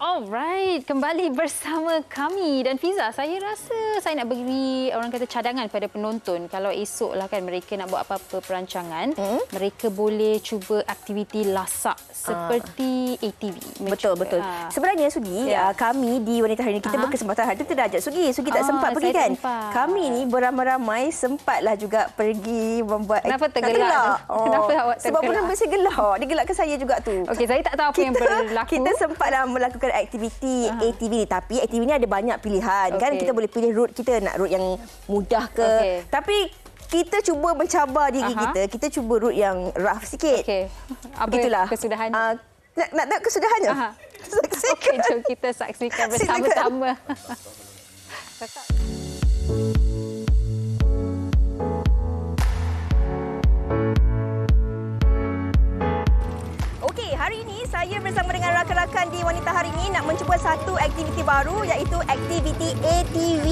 Alright, kembali bersama kami. Dan Fiza, saya rasa saya nak beri orang kata cadangan pada penonton. Kalau esoklah kan mereka nak buat apa-apa perancangan, mereka boleh cuba aktiviti lasak seperti ATV. Betul. Sebenarnya Sugi, kami di Wanita Hari ini kita berkesempatan hari itu tidak ajak Sugi. Sugi tak sempat pergi kan? Kami ni beramai-ramai sempatlah juga pergi membuat. Kenapa tergelak? Kenapa awak tergelak? Sebab pernah saya gelak. Dia gelakkan saya juga tu. Okey, saya tak tahu apa yang berlaku. Kita sempatlah melakukan aktiviti ATV ni, tapi aktiviti ni ada banyak pilihan kan. Kita boleh pilih route kita, nak route yang mudah ke. Tapi kita cuba mencabar diri kita. Kita cuba route yang rough sikit. Apa itulah kesudahannya? Nak tahu kesudahannya? Okey, jom kita saksikan bersama-sama. Okey, hari ini saya bersama dengan rakan-rakan di Wanita Hari ini nak mencuba satu aktiviti baru, iaitu aktiviti ATV.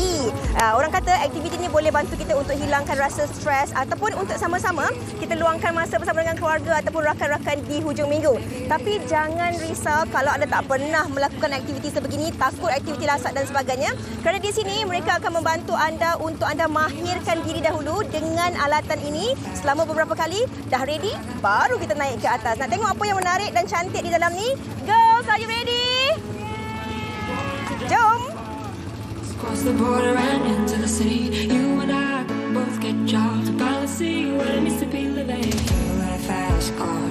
Orang kata aktiviti ini boleh bantu kita untuk hilangkan rasa stres ataupun untuk sama-sama kita luangkan masa bersama dengan keluarga ataupun rakan-rakan di hujung minggu. Tapi jangan risau kalau anda tak pernah melakukan aktiviti sebegini, takut aktiviti lasak dan sebagainya. Kerana di sini mereka akan membantu anda untuk anda mahirkan diri dahulu dengan alatan ini selama beberapa kali. Dah ready? Baru kita naik ke atas. Nak tengok apa yang menarik dan cantik di dalam ni? Girls, are you ready? Jom! Cross the border and into the city. You and I both get jobs. About to see what it means to be living. You got a fast car,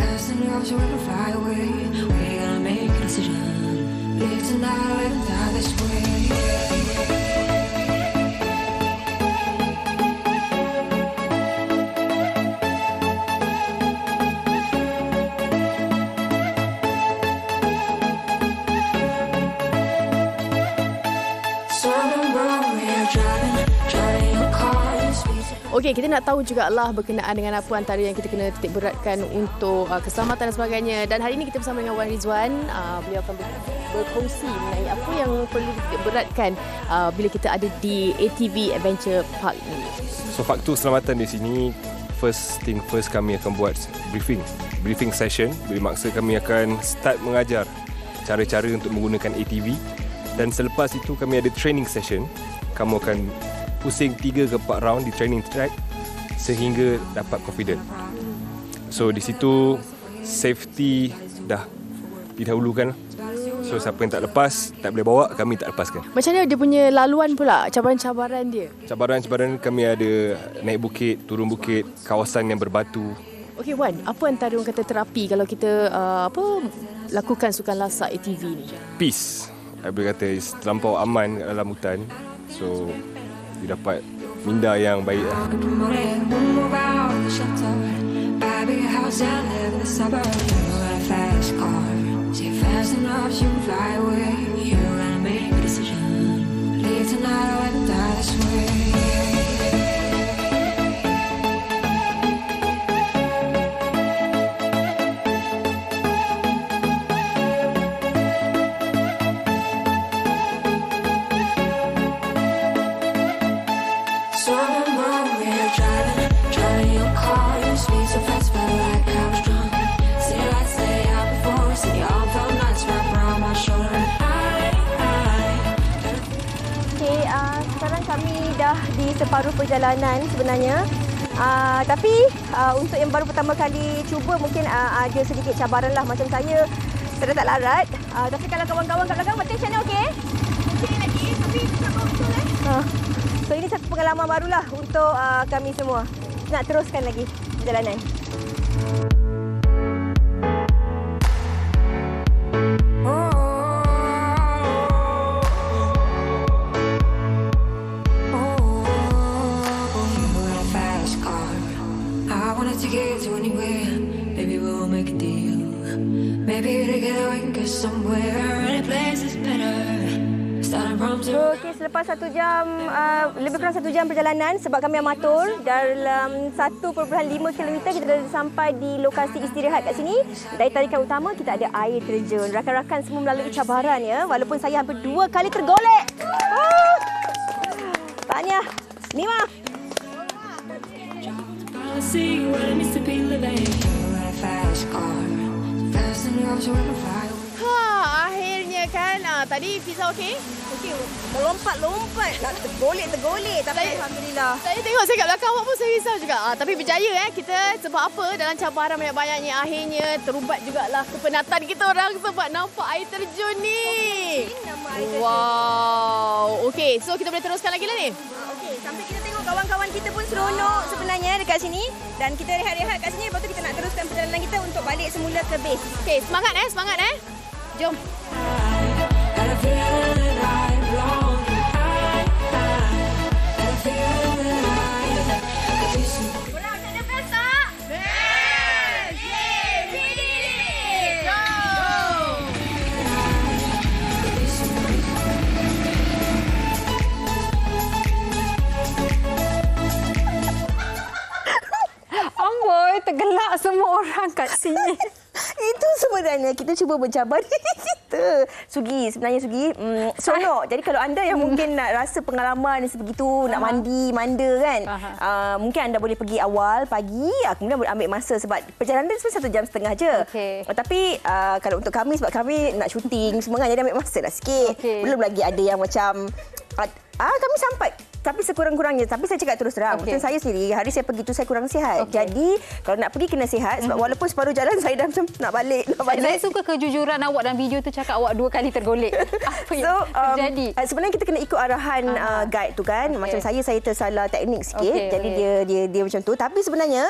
fast enough to run fly away. We're gonna make a decision. Live tonight and die this way. Okey, kita nak tahu jugalah berkenaan dengan apa antara yang kita kena titik beratkan untuk keselamatan dan sebagainya. Dan hari ini kita bersama dengan Wan Rizwan. Beliau akan berkongsi mengenai apa yang perlu dititik beratkan bila kita ada di ATV Adventure Park ini. So, faktor keselamatan di sini, first thing first, kami akan buat briefing session. Bermaksud kami akan start mengajar cara-cara untuk menggunakan ATV. Dan selepas itu kami ada training session. Kamu akan pusing 3 ke 4 round di training track sehingga dapat confident. So di situ safety dah didahulukan. So siapa yang tak lepas, tak boleh bawa, kami tak lepaskan. Macam mana dia punya laluan pula, cabaran-cabaran dia? Cabaran-cabaran kami ada naik bukit, turun bukit, kawasan yang berbatu. Okey Wan, apa antara orang kata terapi kalau kita lakukan sukan lasak ATV ni? Peace. Saya boleh kata terlampau aman dalam hutan. So dia dapat minda yang baik. sekarang kami dah di separuh perjalanan sebenarnya. Tapi untuk yang baru pertama kali cuba mungkin ada sedikit cabaran lah. Macam saya dah tak larat. Tapi kalau kawan-kawan kat belakang, macam mana okey? Okey lagi, tapi tak betul So ini satu pengalaman barulah untuk kami semua. Nak teruskan lagi perjalanan. Okey, selepas 1 jam, lebih kurang 1 jam perjalanan sebab kami amatur, dalam 1.5 km kita dah sampai di lokasi istirahat kat sini. Dari tarikan utama kita ada air terjun. Rakan-rakan semua melalui cabaran ya, walaupun saya hampir 2 kali tergolek. Tahniah. Nima. Akhirnya kan. Tadi Fiza okey? Okey. Melompat-lompat. Nak tergolek. Tapi alhamdulillah. Saya tengok saya kat belakang awak pun saya risau juga. Tapi berjaya kita sebab apa? Dalam cabaran banyak-banyaknya akhirnya terubat jugalah kepenatan kita orang sebab nampak air terjun ni. Wow. Okey, so kita boleh teruskan lagi lah ni. Okey, sampai kita tengok kawan-kawan kita pun seronok sebenarnya dekat sini dan kita rehat-rehat kat sini, lepas tu kita nak teruskan perjalanan kita untuk balik semula ke base. Okey, semangat eh. Jom. Tergelak semua orang kat sini. Itu sebenarnya kita cuba mencabar diri kita. Sugi, seronok. Jadi kalau anda yang mungkin nak rasa pengalaman sebegitu, nak manda kan, mungkin anda boleh pergi awal pagi, kemudian boleh ambil masa sebab perjalanan dia 1.5 jam je. Tapi kalau untuk kami, sebab kami nak syuting semua kan, jadi ambil masa lah sikit. Belum lagi ada yang macam kami sampai. Tapi sekurang-kurangnya, tapi saya cakap terus terang, macam saya sendiri, hari saya pergi tu saya kurang sihat. Jadi kalau nak pergi kena sihat sebab walaupun separuh jalan saya dah macam nak balik. Saya suka kejujuran awak dalam video tu, cakap awak 2 kali tergolek. Apa yang terjadi? Sebenarnya kita kena ikut arahan guide tu kan. Macam saya tersalah teknik sikit. Jadi dia macam tu. Tapi sebenarnya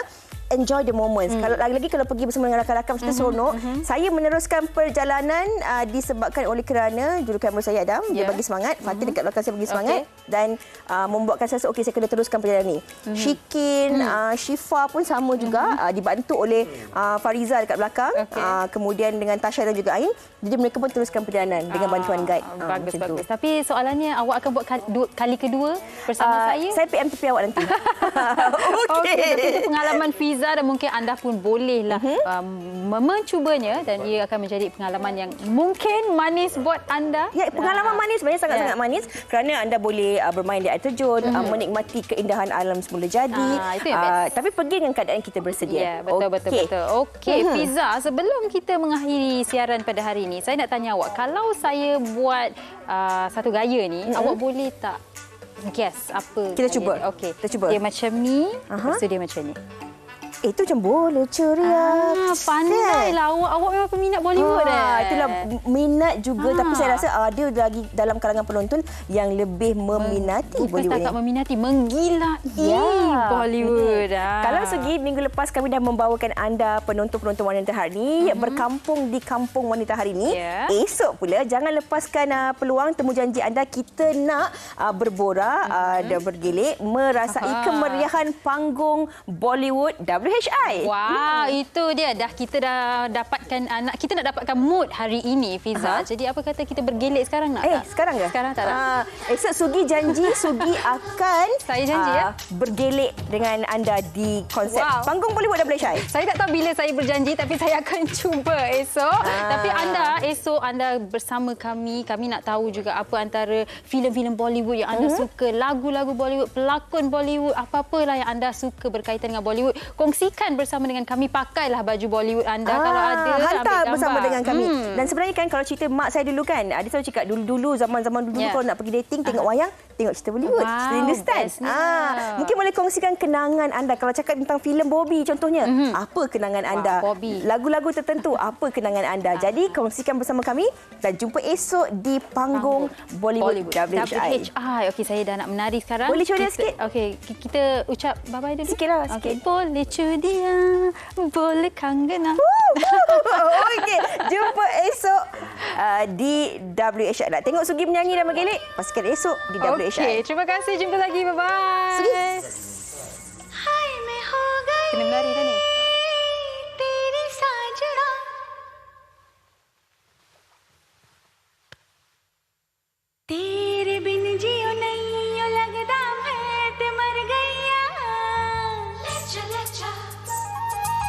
enjoy the moments. Kalau lagi-lagi kalau pergi bersama dengan rakan-rakan kita seronok. Saya meneruskan perjalanan disebabkan oleh kerana jurukamera saya Adam, dia bagi semangat. Fatih dekat belakang saya bagi semangat dan membuatkan saya rasa okey, saya kena teruskan perjalanan ni. Shikin, Syifa pun sama juga, dibantu oleh Fariza dekat belakang. Kemudian dengan Tasha dan juga Ain. Jadi mereka pun teruskan perjalanan dengan bantuan guide. Bagus. Tapi soalannya, awak akan buat kali kedua bersama saya? Saya PM tepi awak nanti. Okey. Tapi itu pengalaman Fiza dan mungkin anda pun bolehlah mencubanya dan ia akan menjadi pengalaman yang mungkin manis buat anda. Ya, pengalaman manis, sebenarnya sangat-sangat manis kerana anda boleh bermain di air terjun, menikmati keindahan alam semula jadi. Itu yang best. Tapi pergi dengan keadaan kita bersedia. Ya, betul. Okey, Fiza, sebelum kita mengakhiri siaran pada hari ini, saya nak tanya awak, kalau saya buat satu gaya ni, awak boleh tak guess apa? Kita cuba. Okey. Kita cuba. Dia macam ni, lepas tu dia macam ni. Itu macam boleh ceria. Pandailah awak memang peminat Bollywood Itulah minat juga, tapi saya rasa ada lagi dalam kalangan penonton yang lebih meminati Bollywood. Bukan tak meminati, menggilai Bollywood. Kalau segi minggu lepas kami dah membawakan anda penonton-penonton Wanita Hari Ini berkampung di Kampung Wanita Hari Ini. Esok pula jangan lepaskan peluang, temu janji anda, kita nak berborak dan bergelik merasai kemeriahan panggung Bollywood WHI. Wow, itu dia. Kita dah dapatkan kita nak dapatkan mood hari ini, Fiza. Jadi apa kata kita bergelik sekarang nak tak? Sekarang ke? Sekarang tak nak. Esok Sugi janji Sugi akan saya janji bergelik dengan anda di konsep panggung Bollywood WHI. Saya tak tahu bila saya berjanji, tapi saya akan cuba esok. Tapi esok anda bersama kami nak tahu juga apa antara filem-filem Bollywood yang anda suka, lagu-lagu Bollywood, pelakon Bollywood, apa-apalah yang anda suka berkaitan dengan Bollywood. Kongsikan bersama dengan kami, pakailah baju Bollywood anda kalau ada, hantar bersama dengan kami. Dan sebenarnya kan kalau cerita mak saya dulu kan, ada selalu cakap dulu zaman-zaman dulu kalau nak pergi dating tengok wayang, tengok cerita Bollywood, cerita Hindustan. Mungkin boleh kongsikan kenangan anda. Kalau cakap tentang filem Bobby contohnya, apa kenangan anda? Lagu-lagu tertentu, apa kenangan anda? Jadi kongsikan bersama kami dan jumpa esok di panggung Bollywood WHI. Okey, saya dah nak menari sekarang. Boleh curia sikit? Okey, kita ucap bye-bye dulu. Sikitlah, sikit. Boleh curia, boleh kangen. Okey, jumpa esok di WHI. Nak tengok Sugi menyanyi dan menggelik? Pastikan esok di WHI. Okey, terima kasih. Jumpa lagi. Bye-bye. Sugi. Kena menari dah ni. तेरे बिन जियो नहीं यो लगदा मैं ते मर गईया लेचा लेचा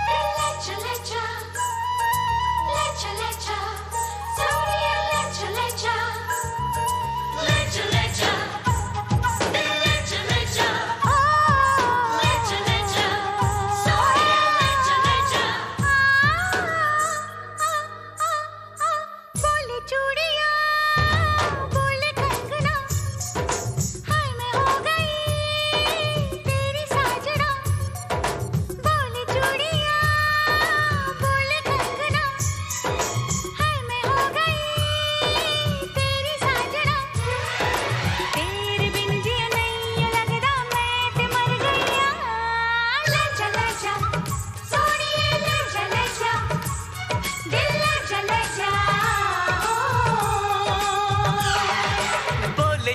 लेचा लेचा लेचा लेचा सोनिया लेचा लेचा लेचा लेचा लेचा लेचा लेचा लेचा सोनिया लेचा लेचा बोले चूड़िया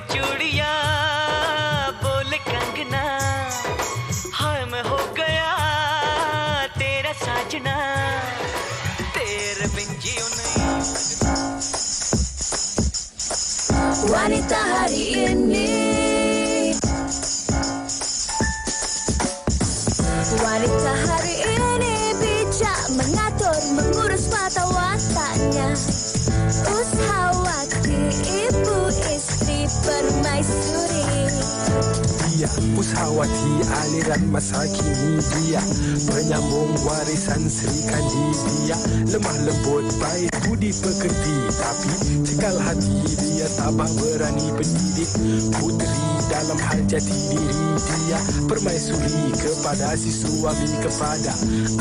चूड़िया बोले कंगना हाय मैं हो गया तेरा साजना तेरे बिन जियो नहीं wanita hari ini wanita hari ini bijak mengatur mengurus mata wataknya usahawati ibu istri permaisuri dia Usahawati aliran masa kini dia penyambung warisan Sri Kandi dia lemah lembut baik budi pekerti tapi cekal hati dia tabah berani pendidik puteri dalam hal jati diri dia permaisuri kepada si suami kepada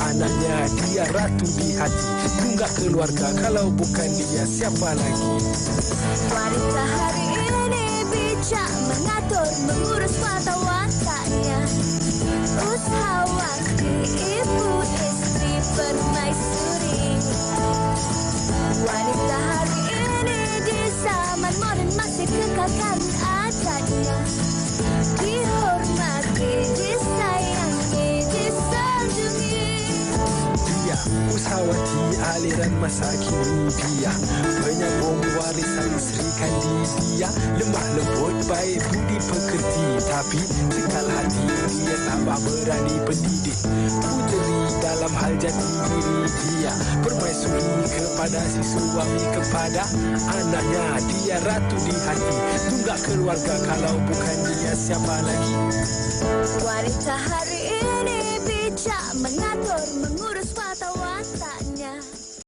anaknya dia ratu di hati tunggak keluarga kalau bukan dia siapa lagi wanita hari ini bijak mengatur mengurus mata wataknya usahawati ibu istri permaisuri wanita hari ini di zaman modern masih kekalkan adatnya dihormati disayangi disanjungi dia Usahawati aliran masa kini dia penyambung warisan Sri Kandi dia lemah lembut baik budi pekerti tapi cekal hati dia tabah berani pendidik puteri dalam hal jati diri dia permaisuri kepada si suami kepada anaknya dia ratu di hati tunggak keluarga kalau bukan dia siapa lagi wanita hari ini bijak mengatur mengurus mata